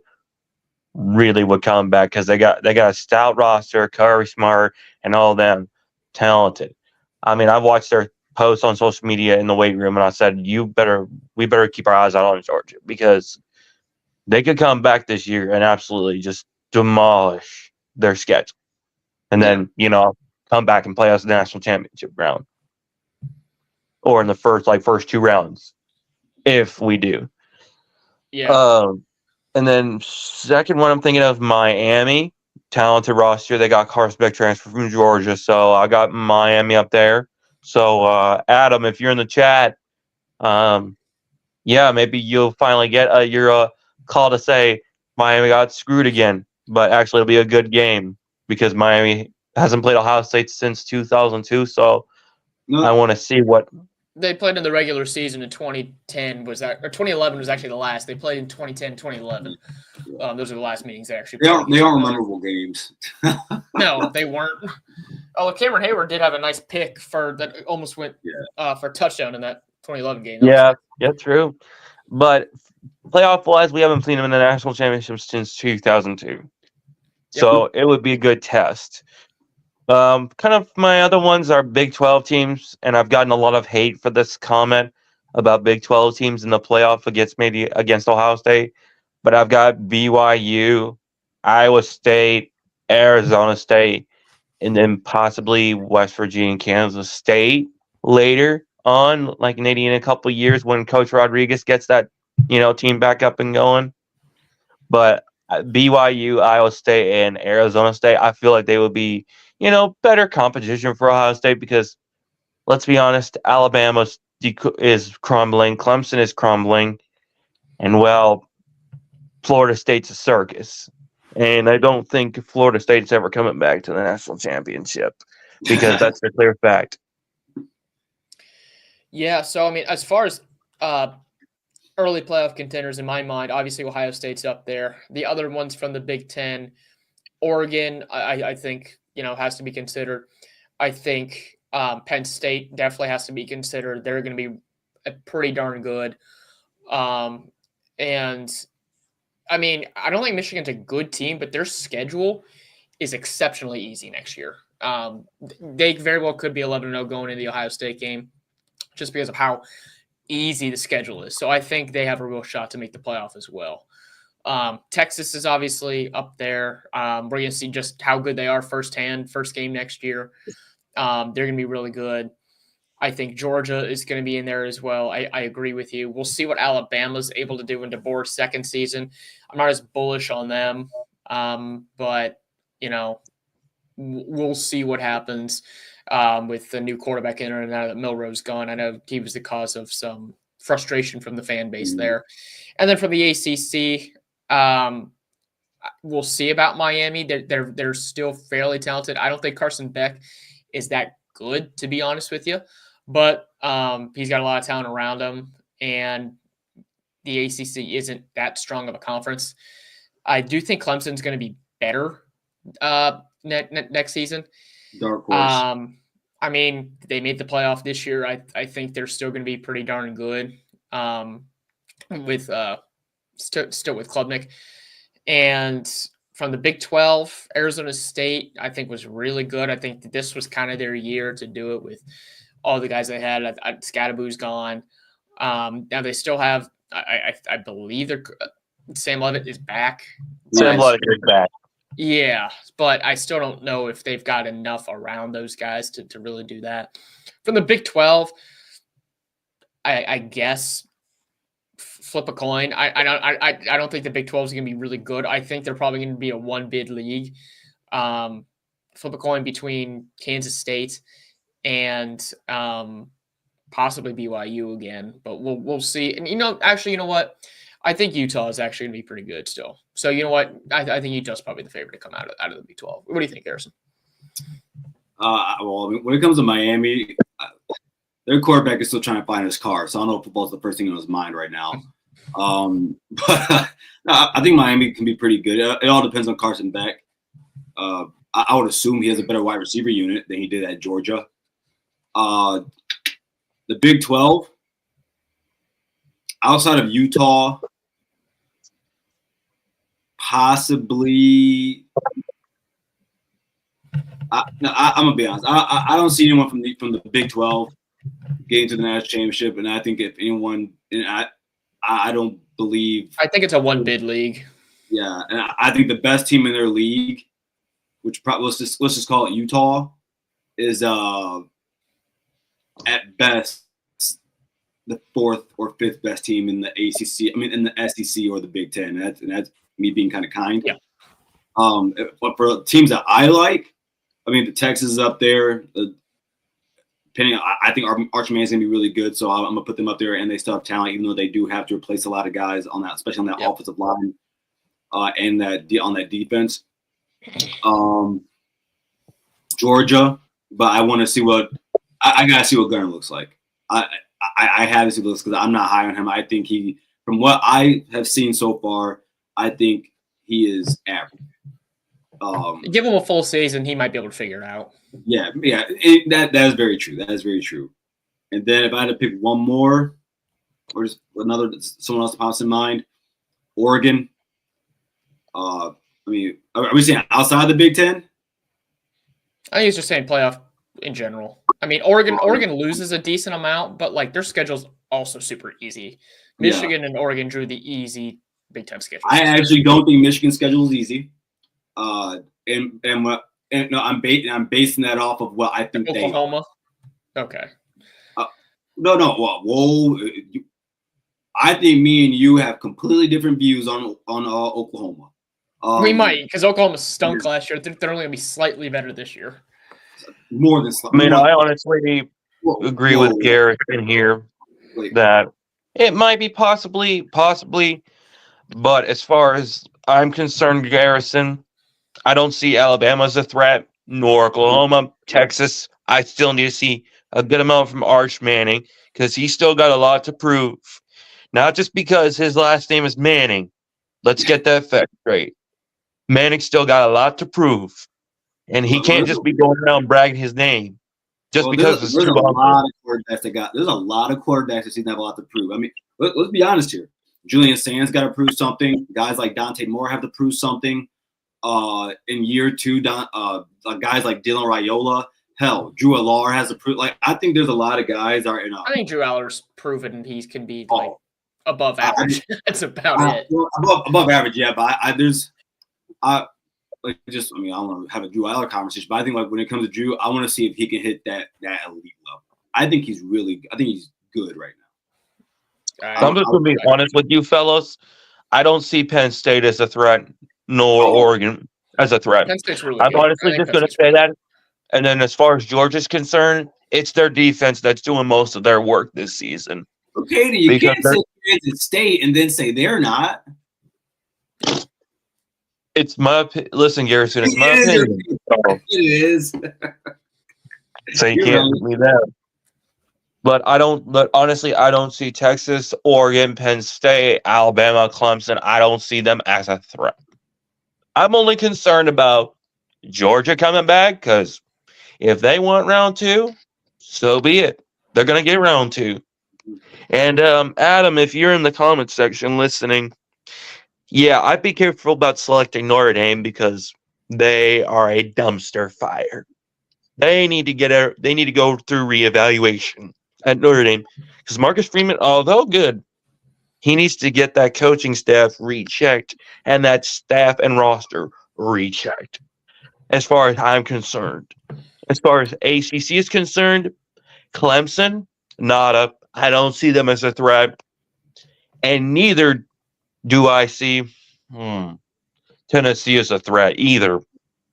would come back because they got a stout roster, Curry Smart, and all of them talented. I mean, I've watched their posts on social media in the weight room, and I said, we better keep our eyes out on Georgia because they could come back this year and absolutely just demolish their schedule, and then come back and play us the national championship round, or in the first two rounds, if we do. Yeah. And then second one, I'm thinking of Miami, talented roster. They got Carson Beck transfer from Georgia, so I got Miami up there. So Adam, if you're in the chat, maybe you'll finally get your call to say Miami got screwed again, but actually it'll be a good game because Miami hasn't played Ohio State since 2002. So I want to see what. They played in the regular season in 2010 or 2011 was actually the last. They played in 2010, 2011. Those are the last meetings they actually played. They aren't memorable games. No, they weren't. Oh, Cameron Hayward did have a nice pick that almost went for a touchdown in that 2011 game. Yeah, true. But playoff-wise, we haven't seen him in the national championship since 2002. So it would be a good test. Kind of my other ones are Big 12 teams, and I've gotten a lot of hate for this comment about Big 12 teams in the playoff against Ohio State. But I've got BYU, Iowa State, Arizona State, and then possibly West Virginia and Kansas State later on, like maybe in a couple of years when Coach Rodriguez gets that team back up and going. But BYU, Iowa State, and Arizona State, I feel like they would be better competition for Ohio State because, let's be honest, Alabama is crumbling, Clemson is crumbling, and, well, Florida State's a circus. And I don't think Florida State's ever coming back to the national championship because that's a clear fact. Yeah, so, I mean, as far as early playoff contenders in my mind, obviously Ohio State's up there. The other ones from the Big Ten, Oregon, I think, has to be considered. I think Penn State definitely has to be considered. They're going to be pretty darn good. And, I mean, I don't think Michigan's a good team, but their schedule is exceptionally easy next year. They very well could be 11-0 going into the Ohio State game just because of how easy the schedule is. So I think they have a real shot to make the playoff as well. Texas is obviously up there. We're going to see just how good they are first game next year. They're going to be really good. I think Georgia is going to be in there as well. I agree with you. We'll see what Alabama's able to do in DeBoer's second season. I'm not as bullish on them, but, we'll see what happens with the new quarterback in and now that Milroe's gone. I know he was the cause of some frustration from the fan base there. And then from the ACC, we'll see about Miami. They're still fairly talented. I don't think Carson Beck is that good, to be honest with you, but he's got a lot of talent around him, and the ACC isn't that strong of a conference. I do think Clemson's going to be better next season. Dark horse. I mean, they made the playoff this year. I think they're still going to be pretty darn good with still with Klubnik. And from the Big 12, Arizona State, I think, was really good. I think this was kind of their year to do it with all the guys they had. Scadaboo's gone. Now they still have, I believe Sam Levitt is back. Sam Levitt is back. Yeah, but I still don't know if they've got enough around those guys to really do that. From the Big 12, I guess flip a coin. I don't think the Big 12 is going to be really good. I think they're probably going to be a one-bid league. Flip a coin between Kansas State and possibly BYU again. But we'll see. And actually, you know what? I think Utah is actually going to be pretty good still. So you know what? I think Utah's probably the favorite to come out of the Big 12. What do you think, Harrison? Well, when it comes to Miami, their quarterback is still trying to find his car, so I don't know if football's the first thing on his mind right now. But no, I think Miami can be pretty good. It all depends on Carson Beck. I would assume he has a better wide receiver unit than he did at Georgia. The Big 12, outside of Utah, possibly. I'm gonna be honest. I don't see anyone from the Big 12 getting to the national championship, and I think if anyone, and I don't believe. I think it's a one bid league. Yeah, and I think the best team in their league, which probably let's just call it Utah, is at best the fourth or fifth best team in the ACC. I mean, in the SEC or the Big Ten. And that's me being kind of kind. Yeah. But for teams that I like, I mean, the Texas is up there. I think Arch Mann's gonna be really good, so I'm gonna put them up there. And they still have talent, even though they do have to replace a lot of guys on that, especially on that offensive line, and on that defense. Georgia, but I want to see what I gotta see what Gunner looks like. I have to see what looks because I'm not high on him. I think from what I have seen so far, I think he is average. Give him a full season, he might be able to figure it out. Yeah, that is very true. That is very true. And then if I had to pick one more, or just someone else pops in mind, Oregon. I mean, are we saying outside the Big Ten? I think he's just saying playoff in general. I mean, Oregon loses a decent amount, but like their schedule's also super easy. Michigan and Oregon drew the easy Big Ten schedule. I actually don't think Michigan's schedule is easy. No, I'm basing that off of what I think Oklahoma. Okay. No. Well, whoa. I think me and you have completely different views on Oklahoma. We might, because Oklahoma stunk last year. They're only going to be slightly better this year. More than slightly. I mean, I honestly agree with Garrett in here that it might be possibly, but as far as I'm concerned, Garrison, I don't see Alabama as a threat, nor Oklahoma, Texas. I still need to see a good amount from Arch Manning because he's still got a lot to prove. Not just because his last name is Manning. Let's get that fact straight. Manning still got a lot to prove. And he can't just be going around bragging his name just because there's a lot of quarterbacks there's a lot of quarterbacks that seem to have a lot to prove. I mean, let's be honest here. Julian Sands got to prove something. Guys like Dante Moore have to prove something. In year two, guys like Dylan Raiola, hell, Drew Allard has to prove. Like, I think there's a lot of guys are in. I think Drew Allar's proven he can be like above average. That's about it. Above average, yeah. But I don't want to have a Drew Aller conversation, but I think like when it comes to Drew, I want to see if he can hit that elite level. I think he's good right now. I'm just going to be honest with you fellas. I don't see Penn State as a threat, nor Oregon as a threat. Penn State's really I'm good. honestly just going to say that. And then as far as Georgia's concerned, it's their defense that's doing most of their work this season. Okay, you can't say Kansas State and then say they're not. It's my listen, Garrison. It's my opinion. It is. So you can't put me there. But honestly, I don't see Texas, Oregon, Penn State, Alabama, Clemson. I don't see them as a threat. I'm only concerned about Georgia coming back because if they want round two, so be it. They're gonna get round two. And Adam, if you're in the comments section listening. Yeah, I'd be careful about selecting Notre Dame because they are a dumpster fire. They need to go through reevaluation at Notre Dame because Marcus Freeman, although good, he needs to get that coaching staff rechecked and that staff and roster rechecked. As far as I'm concerned, as far as ACC is concerned, Clemson, nada. I don't see them as a threat, and neither do I see Tennessee as a threat either.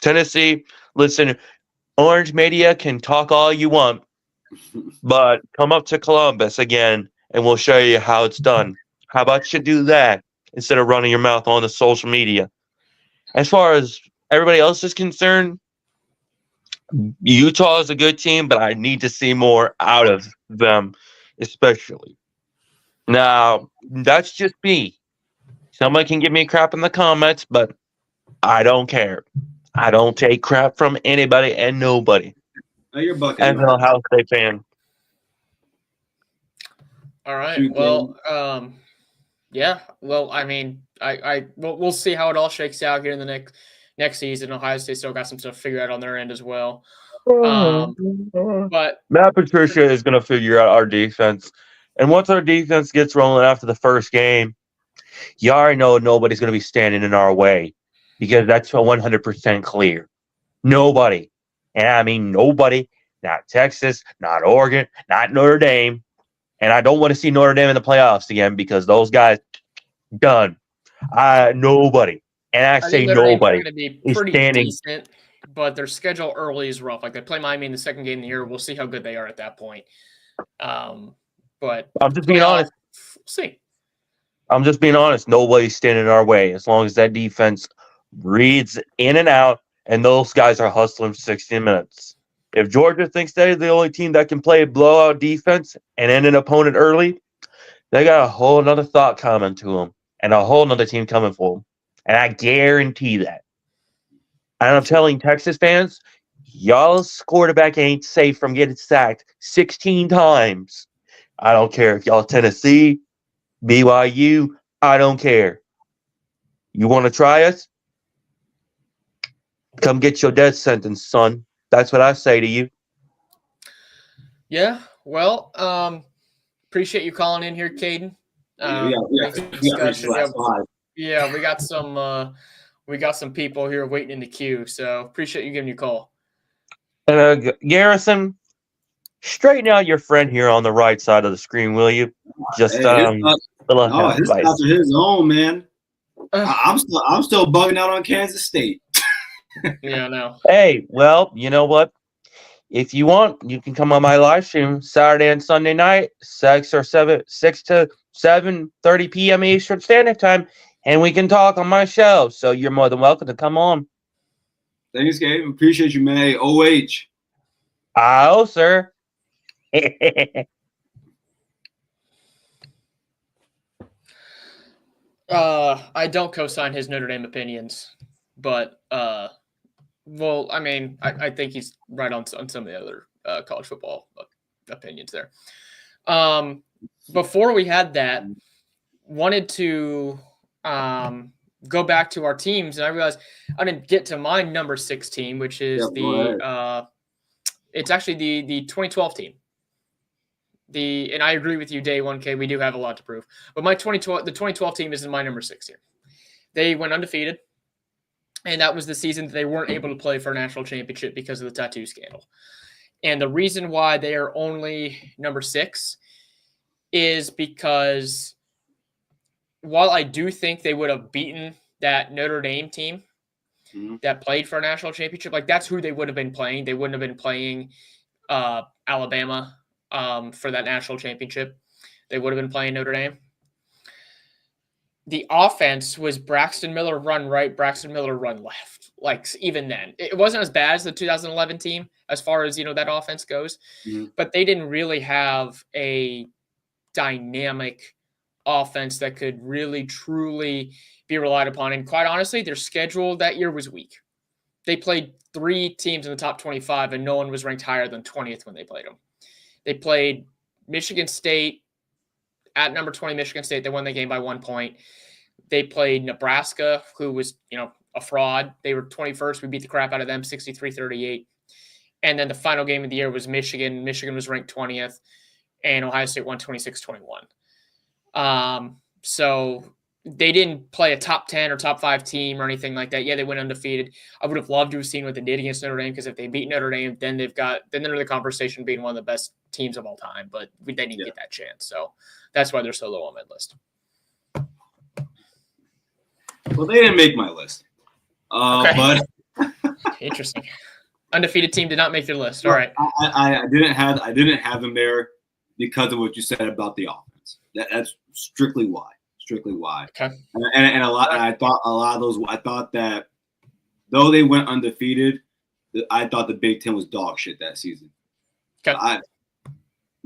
Tennessee, listen, Orange media can talk all you want, but come up to Columbus again, and we'll show you how it's done. How about you do that instead of running your mouth on the social media? As far as everybody else is concerned, Utah is a good team, but I need to see more out of them, especially. Now, that's just me. Somebody can give me crap in the comments, but I don't care. I don't take crap from anybody and nobody. No, you're bucking. As an Ohio State fan. All right. Well, yeah. Well, I mean, we'll see how it all shakes out here in the next season. Ohio State still got some stuff to figure out on their end as well. But Matt Patricia is going to figure out our defense. And once our defense gets rolling after the first game, you already know nobody's going to be standing in our way because that's 100% clear. Nobody. And I mean nobody. Not Texas, not Oregon, not Notre Dame. And I don't want to see Notre Dame in the playoffs again because those guys, done. Nobody. And I say think Notre Dame's nobody going to be is pretty standing. decent, but their schedule early is rough. Like they play Miami in the second game of the year. We'll see how good they are at that point. But I'm just being honest. We'll see. I'm just being honest. Nobody's standing in our way as long as that defense reads in and out and those guys are hustling for 60 minutes. If Georgia thinks they're the only team that can play blowout defense and end an opponent early, they got a whole nother thought coming to them and a whole nother team coming for them. And I guarantee that. And I'm telling Texas fans, y'all's quarterback ain't safe from getting sacked 16 times. I don't care if y'all Tennessee, BYU, I don't care. You want to try us? Come get your death sentence, son. That's what I say to you. Yeah. Well, appreciate you calling in here, Caden. Yeah, we got some people here waiting in the queue, so appreciate you giving me a call. Garrison, straighten out your friend here on the right side of the screen, will you? Just his thoughts are his own, man. I'm still bugging out on Kansas State. Yeah, I know. Hey, well, you know what? If you want, you can come on my live stream Saturday and Sunday night, 6 to 7:30 p.m. Eastern Standard Time, and we can talk on my show. So you're more than welcome to come on. Thanks, Gabe. Appreciate you, man. Hey, OH. Oh, sir. I don't co-sign his Notre Dame opinions, but well, I mean, I think he's right on some of the other college football opinions there. Before we had that, wanted to go back to our teams, and I realized I didn't get to my number 6 team, which is it's actually the 2012 team. And I agree with you, Day 1K. We do have a lot to prove, but the 2012 team is in my number 6 here. They went undefeated. And that was the season that they weren't able to play for a national championship because of the tattoo scandal. And the reason why they are only number 6 is because while I do think they would have beaten that Notre Dame team that played for a national championship, like that's who they would have been playing. They wouldn't have been playing Alabama for that national championship. They would have been playing Notre Dame. The offense was Braxton Miller run right, Braxton Miller run left. Like even then, it wasn't as bad as the 2011 team as far as, that offense goes, but they didn't really have a dynamic offense that could really, truly be relied upon. And quite honestly, their schedule that year was weak. They played 3 teams in the top 25 and no one was ranked higher than 20th when they played them. They played Michigan State, at number 20, Michigan State. They won the game by 1 point. They played Nebraska, who was, a fraud. They were 21st. We beat the crap out of them, 63-38. And then the final game of the year was Michigan. Michigan was ranked 20th, and Ohio State won 26-21. So they didn't play a top 10 or top 5 team or anything like that. Yeah, they went undefeated. I would have loved to have seen what they did against Notre Dame, because if they beat Notre Dame, then they're in the conversation being one of the best teams of all time. But they didn't get that chance. So that's why they're so low on my list. Well, they didn't make my list. Okay. But Interesting. Undefeated team did not make your list. All right. I didn't have them there because of what you said about the offense. That's strictly why. Strictly why. Okay. And a lot. And I thought a lot of those. I thought that though they went undefeated, I thought the Big Ten was dog shit that season. Okay.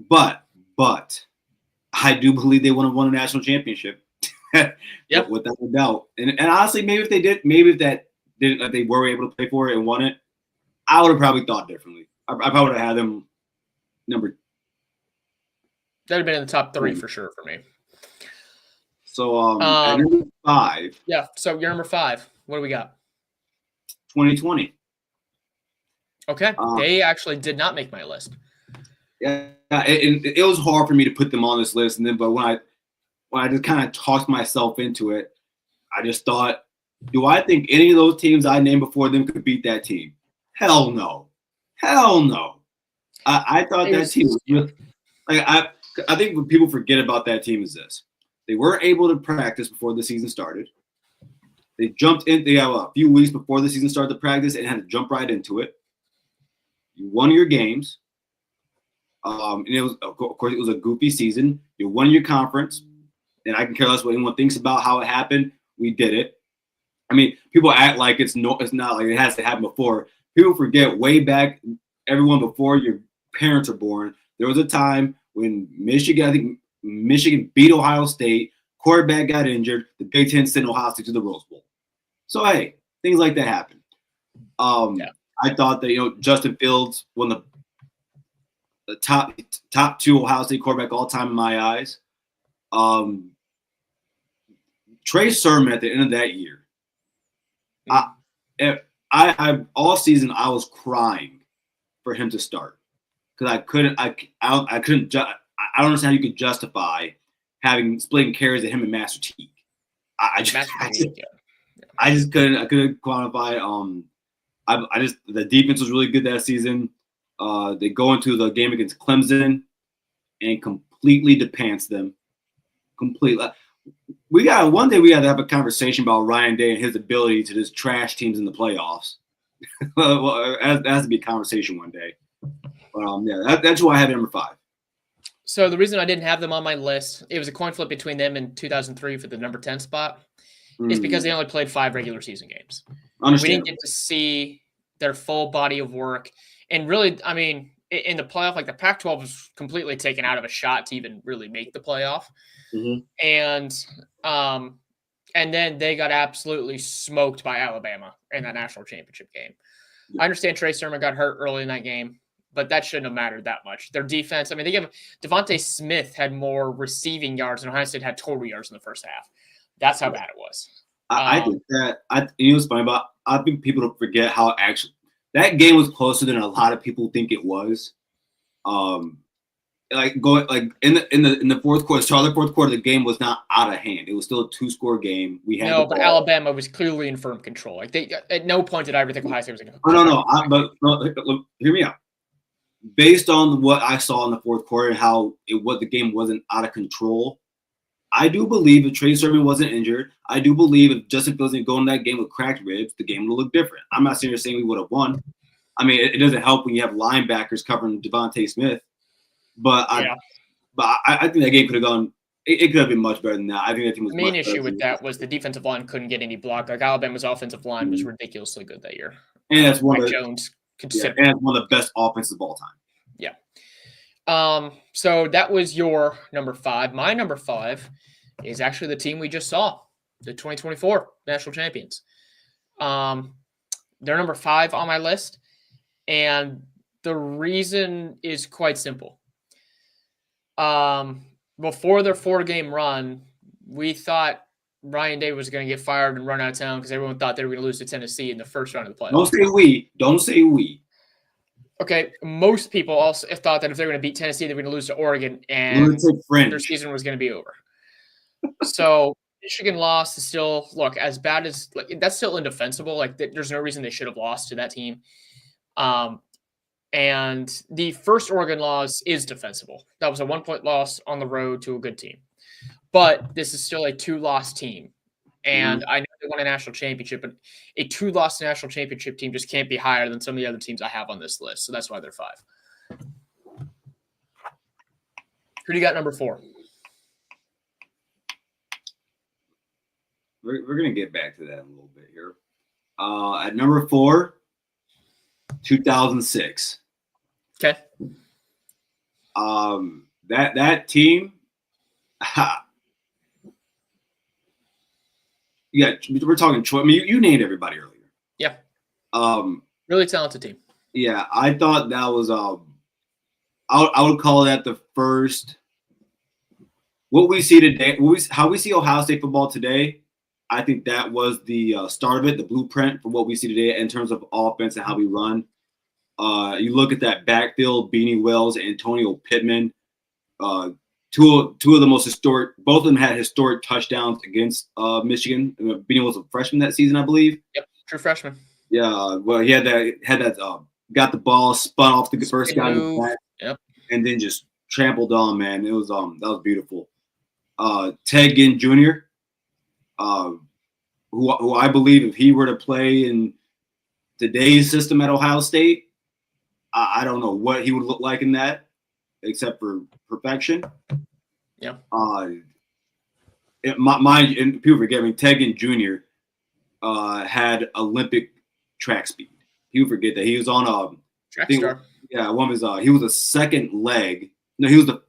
But I do believe they would have won a national championship. Yep. Without a doubt. And honestly, maybe if they did, maybe if that didn't, if they were able to play for it and won it, I would have probably thought differently. I probably would have had them number. That'd have been in the top 3 for sure for me. So at number 5. Yeah. So you're number 5. What do we got? 2020. Okay. They actually did not make my list. Yeah, it was hard for me to put them on this list, but when I just kind of talked myself into it, I just thought, do I think any of those teams I named before them could beat that team? Hell no. I thought that team was just, like I think what people forget about that team is this: they weren't able to practice before the season started. They jumped in. They have a few weeks before the season started to practice and had to jump right into it. You won your games. And it was, of course, it was a goofy season. You won your conference, and I can care less what anyone thinks about how it happened. We did it. I mean, people act like it's not like it has to happen before. People forget way back, everyone before your parents are born, there was a time when Michigan beat Ohio State, quarterback got injured, the Big Ten sent Ohio State to the Rose Bowl. So hey, things like that happen. I thought that Justin Fields, one of the top 2 Ohio State quarterback all time in my eyes. Trey Sermon at the end of that year. I all season I was crying for him to start because I don't understand how you could justify having splitting carries at him and Master Teague. I just couldn't quantify. The defense was really good that season. They go into the game against Clemson and completely depants them. Completely. One day we got to have a conversation about Ryan Day and his ability to just trash teams in the playoffs. Well, it has to be a conversation one day. But that's who I have at number 5. So the reason I didn't have them on my list, it was a coin flip between them and 2003 for the number 10 spot, is because they only played 5 regular season games. We didn't get to see their full body of work. And really, I mean, in the playoff, like the Pac-12 was completely taken out of a shot to even really make the playoff. And then they got absolutely smoked by Alabama in that national championship game. I understand Trey Sermon got hurt early in that game, but that shouldn't have mattered that much. Their defense, I mean, Devontae Smith had more receiving yards than Ohio State had total yards in the first half. That's how bad it was. I think that it's funny, but I think people don't forget how actually that game was closer than a lot of people think it was. In the fourth quarter, the fourth quarter, the game was not out of hand. It was still a 2-score game. But Alabama was clearly in firm control. Like at no point did I ever think Ohio State was going to. No. Hear me out. Based on what I saw in the fourth quarter and how the game wasn't out of control, I do believe if Trey Sermon wasn't injured, I do believe if Justin Fields didn't go in that game with cracked ribs, the game would look different. I'm not saying we would have won. I mean, it doesn't help when you have linebackers covering Devontae Smith. But I think that game could have gone. It could have been much better than that. I think that team was. The main issue with that was the defensive line couldn't get any block. Like Alabama's offensive line was ridiculously good that year. And that's one Mike of Jones. and it's one of the best offenses of all time. Yeah. So that was your number 5. My number 5 is actually the team we just saw, the 2024 national champions. They're number 5 on my list, and the reason is quite simple. Before their 4-game run, we thought Ryan Day was going to get fired and run out of town because everyone thought they were going to lose to Tennessee in the first round of the playoffs. Don't say we. Okay, most people also thought that if they were going to beat Tennessee, they were going to lose to Oregon, and their season was going to be over. So Michigan loss is still as bad as that's still indefensible. Like there's no reason they should have lost to that team. And the first Oregon loss is defensible. That was a 1-point loss on the road to a good team. But this is still a 2-loss team And I know they won a national championship, but a 2-loss national championship team just can't be higher than some of the other teams I have on this list. So that's why they're 5. Who do you got number 4? We're going to get back to that in a little bit here. At number 4, 2006. Okay. That team, yeah, we're talking choice. I mean, you named everybody earlier. Yeah. Really talented team. Yeah, I thought that was I would call that the first. What we see today, how we see Ohio State football today, I think that was the start of it, the blueprint for what we see today in terms of offense and how we run. You look at that backfield, Beanie Wells, Antonio Pittman, two of the most historic. Both of them had historic touchdowns against Michigan. Beanie was a freshman that season, I believe. Yep, true freshman. Yeah, well, he had that. Got the ball, spun off the first guy in the back, yep, and then just trampled on. Man, it was that was beautiful. Ted Ginn Jr., who I believe if he were to play in today's system at Ohio State, I don't know what he would look like in that, except for perfection. Yeah. And people forget me. Ted Ginn Jr. Had Olympic track speed. People forget that he was on a track star. Yeah, one of his. He was a second leg. No, he was the.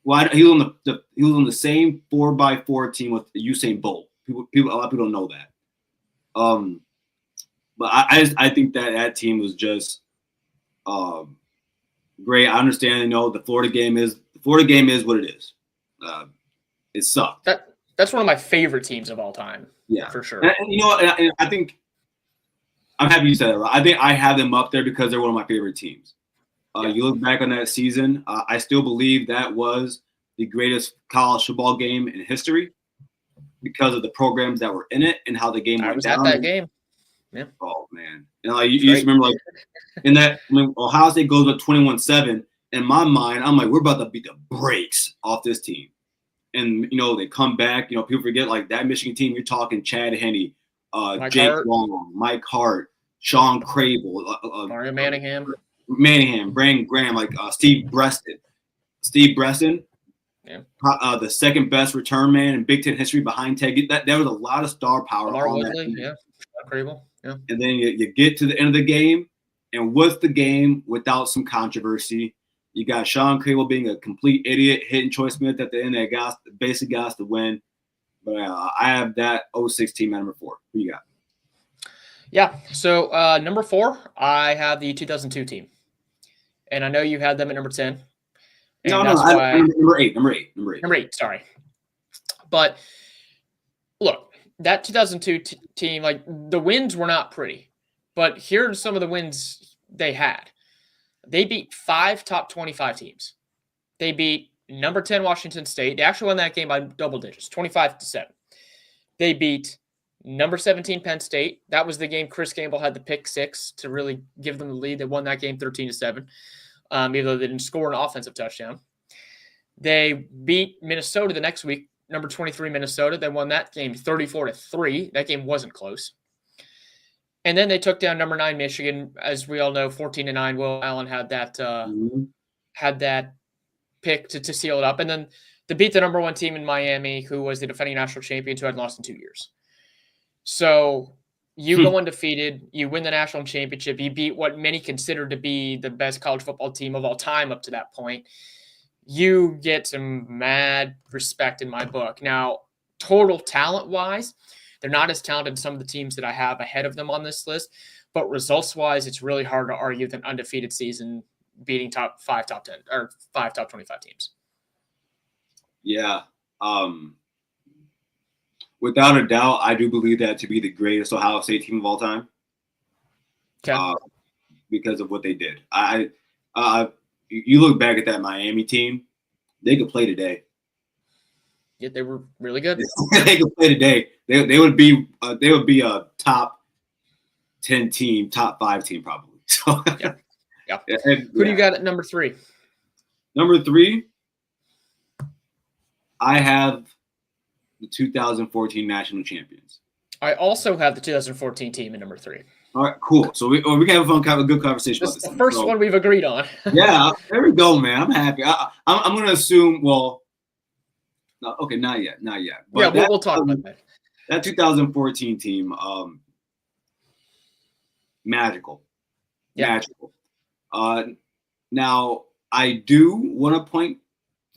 Well, he was on the same 4x4 team with Usain Bolt. A lot of people don't know that. But I think that team was just great. I understand, the Florida game is what it is. It sucked. That's one of my favorite teams of all time. Yeah, for sure. And I think I'm happy you said that. Right? I think I have them up there because they're one of my favorite teams. You look back on that season, I still believe that was the greatest college football game in history because of the programs that were in it and how the game went down. I was at that game. Yeah. Oh man, you used to remember in that when Ohio State goes up 21-7. In my mind, I'm like, we're about to beat the brakes off this team, and they come back. People forget that Michigan team. You're talking Chad Henne, Jake Long, Mike Hart, Sean Crable, Mario Manningham, Brandon Graham, Steve Breston. Yeah. The second best return man in Big Ten history behind Ted. There was a lot of star power. Lamar Woodley, yeah. Crable, yeah. And then you get to the end of the game, and what's the game without some controversy? You got Sean Crable being a complete idiot, hitting Troy Smith at the end that basically got us to win. But I have that 06 team at number 4. Who you got? Yeah, so number 4, I have the 2002 team. And I know you had them at number 10. Number 8, sorry. But look, that 2002 team, the wins were not pretty. But here are some of the wins they had. They beat 5 top 25 teams. They beat number 10 Washington State. They actually won that game by double digits, 25-7. They beat number 17 Penn State. That was the game Chris Gamble had the pick 6 to really give them the lead. They won that game 13-7. Even though they didn't score an offensive touchdown. They beat Minnesota the next week, number 23 Minnesota. They won that game 34-3. That game wasn't close. And then they took down number 9 Michigan. As we all know, 14-9. Will Allen had that pick to seal it up. And then they beat the number 1 team in Miami, who was the defending national champions who had lost in 2 years. So you go undefeated, you win the national championship, you beat what many consider to be the best college football team of all time up to that point. You get some mad respect in my book. Now, total talent-wise, they're not as talented as some of the teams that I have ahead of them on this list, but results-wise, it's really hard to argue with an undefeated season beating 5 top 10 or 5 top 25 teams. Yeah. Without a doubt, I do believe that to be the greatest Ohio State team of all time. Okay. Because of what they did. You look back at that Miami team, they could play today. Yeah, they were really good. They could play today. They would be a top 10 team, top 5 team probably. So yeah. Who do you got at number the 2014 national champions. I also have the 2014 team at number 3. All right, cool. So we can have a good conversation That's about this. the first one we've agreed on. Yeah, there we go, man. I'm happy. I'm going to assume. Well, no, okay, not yet. But yeah, we'll talk about that. That 2014 team, magical. Magical. Now, I do want to point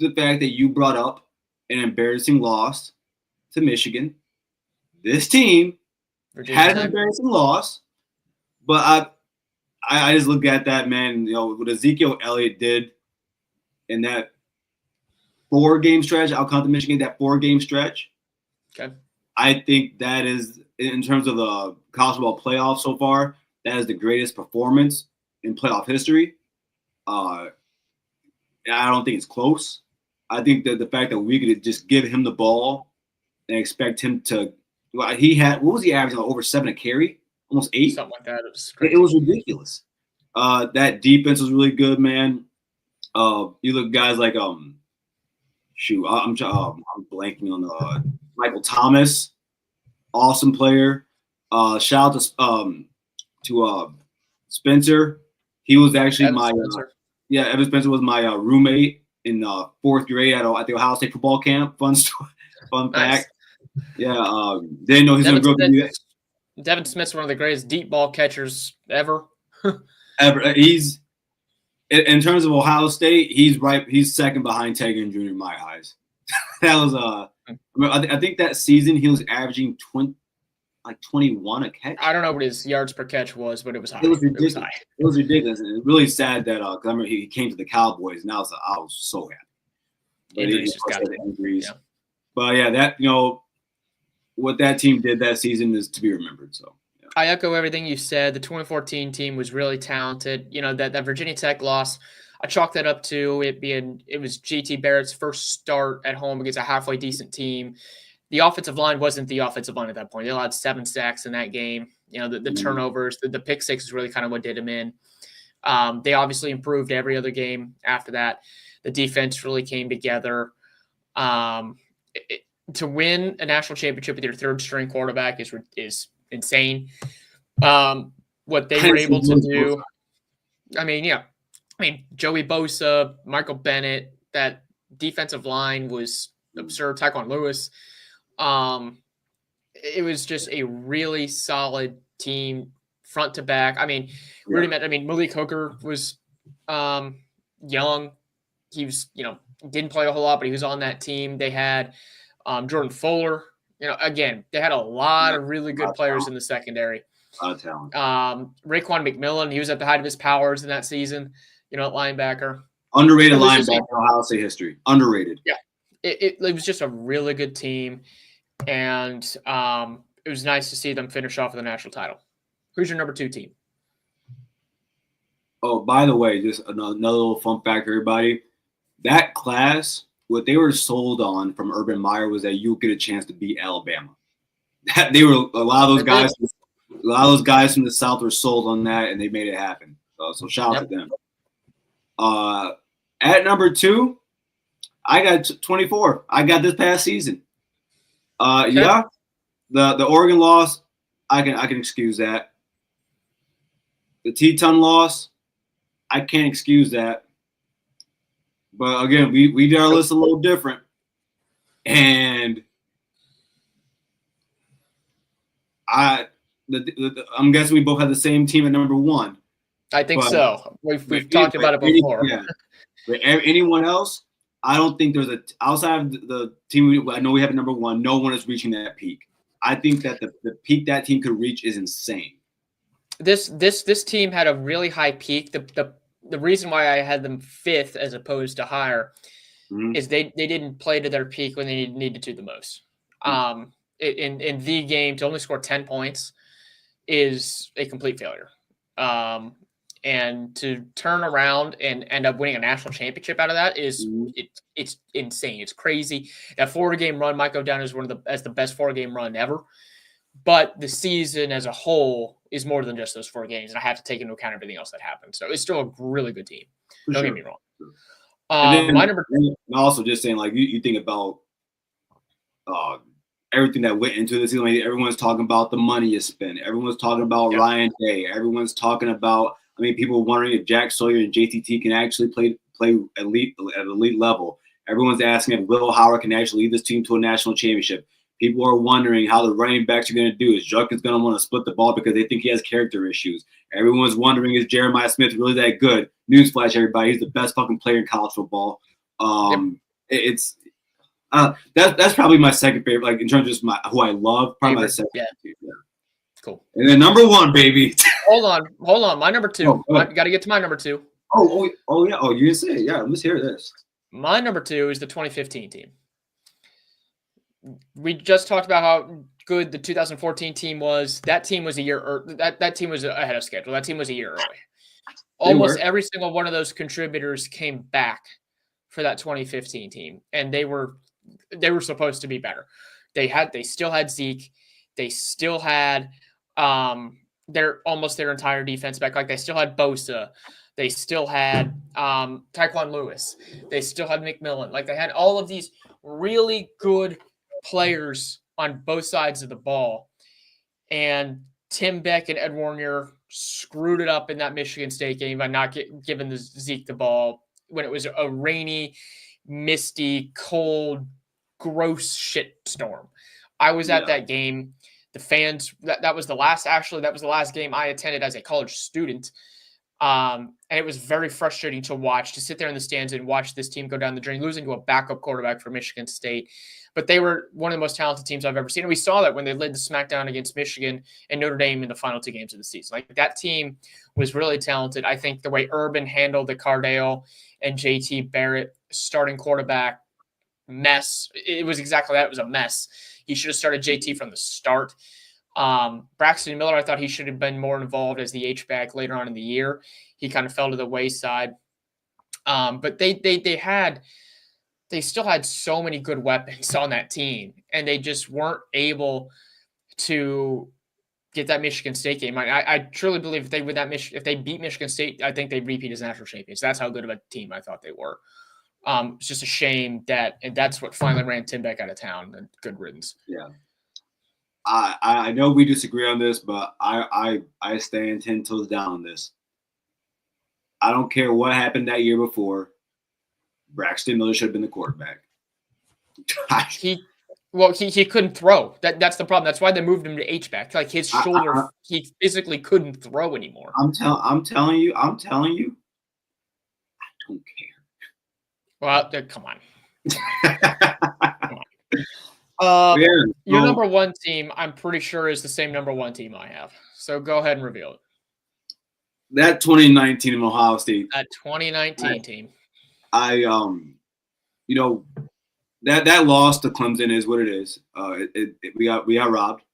to the fact that you brought up an embarrassing loss to Michigan. This team had an embarrassing loss, but I just look at that, man, what Ezekiel Elliott did in that 4-game stretch. I'll count the Michigan, that 4-game stretch. Okay. I think that is, in terms of the college football playoff so far, that is the greatest performance in playoff history. I don't think it's close. I think that the fact that we could just give him the ball and expect him to, what was he averaging? Over 7 a carry? Almost 8? Something like that. It was crazy. It was ridiculous. That defense was really good, man. You look at guys like I'm blanking on Michael Thomas, awesome player. Shout out to Spencer. He was actually Evan Spencer was my roommate in 4th grade at the Ohio State football camp. Fun fact. Yeah, didn't know he's gonna grow up to be that. Devin Smith's one of the greatest deep ball catchers ever. He's, in terms of Ohio State, he's second behind Tegan Jr. in my eyes. That was I think that season he was averaging 21 a catch. I don't know what his yards per catch was, but it was high. It was ridiculous. It was ridiculous. And it's really sad that because I remember he came to the Cowboys, and I was so happy. But injuries just got injuries. Yeah. But yeah, that what that team did that season is to be remembered. So yeah. I echo everything you said. The 2014 team was really talented. That Virginia Tech loss, I chalk that up to it was GT Barrett's first start at home against a halfway decent team. The offensive line wasn't the offensive line at that point. They allowed 7 sacks in that game. The turnovers, the pick six is really kind of what did them in. They obviously improved every other game after that. The defense really came together. To win a national championship with your 3rd-string quarterback is insane. What they were able to do, Joey Bosa, Michael Bennett, that defensive line was absurd. Tyquan Lewis. It was just a really solid team front to back. Malik Hooker was young. He was, didn't play a whole lot, but he was on that team. They had Jordan Fuller. Again, they had a lot of really good players in the secondary. A lot of talent. Raekwon McMillan, he was at the height of his powers in that season, at linebacker. Underrated linebacker in Ohio State history. Underrated. Yeah. It was just a really good team. And it was nice to see them finish off with a national title. Who's your number 2 team? Oh, by the way, just another little fun fact for everybody. That class, what they were sold on from Urban Meyer was that you get a chance to beat Alabama. A lot of those guys from the South were sold on that, and they made it happen. So shout out to them. At number 2, I got 24. I got this past season. Okay. Yeah, the Oregon loss, I can excuse that. The Teton loss, I can't excuse that. But again, we did our list a little different, and I'm guessing we both had the same team at number 1. I think so. We've talked about it before. Yeah. But anyone else, I don't think there's outside of the team I know we have at number 1, no one is reaching that peak. I think that the peak that team could reach is insane. This team had a really high peak. The reason why I had them 5th as opposed to higher is they didn't play to their peak when they needed to the most. In the game, to only score 10 points is a complete failure. And to turn around and end up winning a national championship out of that is it's insane. It's crazy. That 4-game run might go down as as the best 4-game run ever. But the season as a whole is more than just those 4 games, and I have to take into account everything else that happened. So it's still a really good team. Don't get me wrong. My number 2. Also, just saying, like you think about everything that went into this. Like, everyone's talking about the money you spent. Everyone's talking about Ryan Day. Everyone's talking about. I mean, people wondering if Jack Sawyer and JTT can actually play at elite level. Everyone's asking if Will Howard can actually lead this team to a national championship. People are wondering how the running backs are going to do. Is Judkins going to want to split the ball because they think he has character issues? Everyone's wondering, is Jeremiah Smith really that good? Newsflash, everybody, he's the best fucking player in college football. It's that's probably my second favorite, like in terms of just who I love. Probably my second. Yeah. Cool. And then number one, baby. Hold on. My number two. Got to get to my number two. Oh yeah. Oh, you didn't say it. Yeah, let's hear this. My number two is the 2015 team. We just talked about how good the 2014 team was. That team was a year that team was ahead of schedule. That team was a year early. Almost every single one of those contributors came back for that 2015 team, and they were supposed to be better. They still had Zeke. They still had their entire defense back. Like, they still had Bosa. They still had Tyquan Lewis. They still had McMillan. Like, they had all of these really good players on both sides of the ball. And Tim Beck and Ed Warner screwed it up in that Michigan State game by not giving Zeke the ball when it was a rainy, misty, cold, gross shit storm. I was at that game. The fans, that was the last game I attended as a college student. And it was very frustrating to watch, to sit there in the stands and watch this team go down the drain, losing to a backup quarterback for Michigan State. But they were one of the most talented teams I've ever seen. And we saw that when they led the smackdown against Michigan and Notre Dame in the final two games of the season. Like, that team was really talented. I think the way Urban handled the Cardale and JT Barrett starting quarterback mess, it was exactly that. It was a mess. He should have started JT from the start. Braxton Miller, I thought he should have been more involved as the H-back later on in the year. He kind of fell to the wayside. But they still had so many good weapons on that team, and they just weren't able to get that Michigan State game. I truly believe if they beat Michigan State, I think they'd repeat as national champions. That's how good of a team I thought they were. It's just a shame and that's what finally ran Tim Beck out of town. And good riddance. Yeah. I know we disagree on this, but I stand 10 toes down on this. I don't care what happened that year before. Braxton Miller should have been the quarterback. He couldn't throw. That's the problem. That's why they moved him to H-back. Like, his shoulder, he physically couldn't throw anymore. I'm telling you, I don't care. Well, come on. Your number one team, I'm pretty sure, is the same number one team I have. So go ahead and reveal it. That 2019 in Ohio State. That 2019 team. That loss to Clemson is what it is. We got robbed.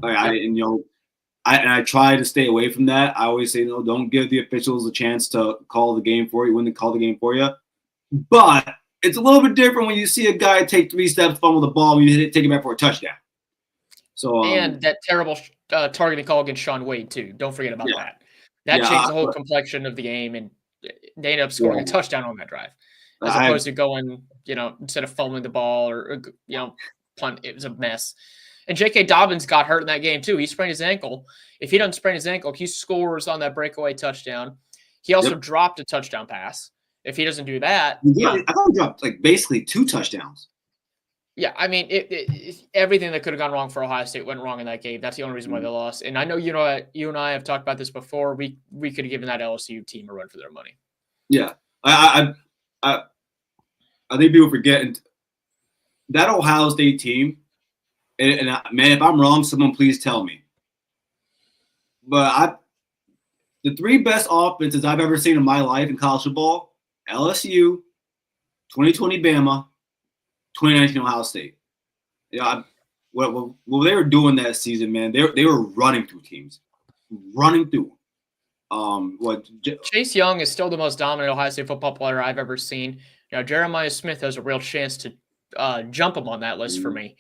I try to stay away from that. I always say, no, don't give the officials a chance to call the game for you when they call the game for you. But it's a little bit different when you see a guy take 3 steps, fumble the ball, and you take it back for a touchdown. So and that terrible targeting call against Sean Wade too. Don't forget about that. That changed the whole complexion of the game, and they ended up scoring a touchdown on that drive, as opposed to going, instead of fumbling the ball or punt. It was a mess. And J.K. Dobbins got hurt in that game too. He sprained his ankle. If he doesn't sprain his ankle, he scores on that breakaway touchdown. He also dropped a touchdown pass. If he doesn't do that, I thought he dropped basically 2 touchdowns. Yeah, I mean, everything that could have gone wrong for Ohio State went wrong in that game. That's the only reason why they lost. And I know you and I have talked about this before. We could have given that LSU team a run for their money. Yeah, I think people forget that Ohio State team. And man, if I'm wrong, someone please tell me. But the 3 best offenses I've ever seen in my life in college football: LSU, 2020 Bama, 2019 Ohio State. What they were doing that season, man, they were running through teams, Chase Young is still the most dominant Ohio State football player I've ever seen. Jeremiah Smith has a real chance to jump him on that list for me.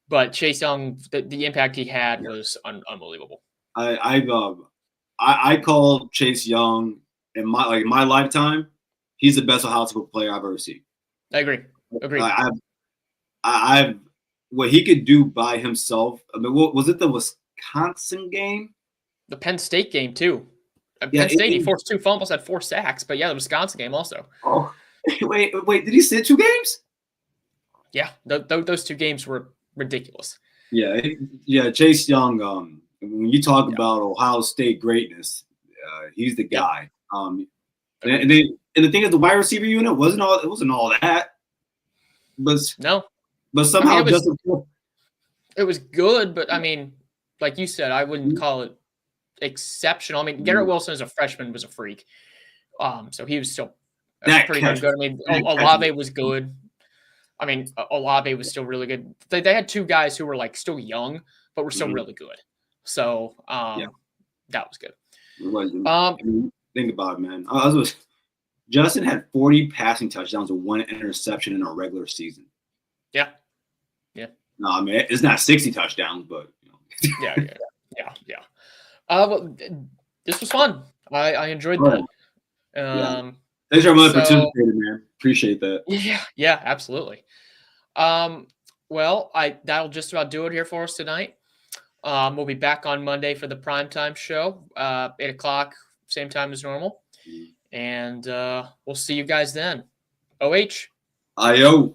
But Chase Young, the impact he had was unbelievable. I call Chase Young in my lifetime. He's the best Ohio State player I've ever seen. I agree. what he could do by himself. I mean, what was it, the Wisconsin game? The Penn State game too. Yeah, Penn State, he forced 2 fumbles, had 4 sacks. But yeah, the Wisconsin game also. Oh, wait, did he sit 2 games? Yeah, those 2 games were ridiculous. Yeah, Chase Young. When you talk about Ohio State greatness, he's the guy. And the thing is, the wide receiver unit wasn't all that, but somehow it was good. But I mean, like you said, I wouldn't call it exceptional. I mean, Garrett Wilson as a freshman was a freak. So he was still pretty good. I mean, Olave was good. I mean, Olave was still really good. They had 2 guys who were like still young, but were still really good. So that was good. Think about it, man. Justin had 40 passing touchdowns and 1 interception in a regular season. Yeah. No, I mean, it's not 60 touchdowns, but Yeah. Well, this was fun. I enjoyed that. Thanks for participating, man. Appreciate that. Yeah, absolutely. Well, that'll just about do it here for us tonight. We'll be back on Monday for the primetime show, 8 o'clock, same time as normal. And we'll see you guys then. OH. Ayo.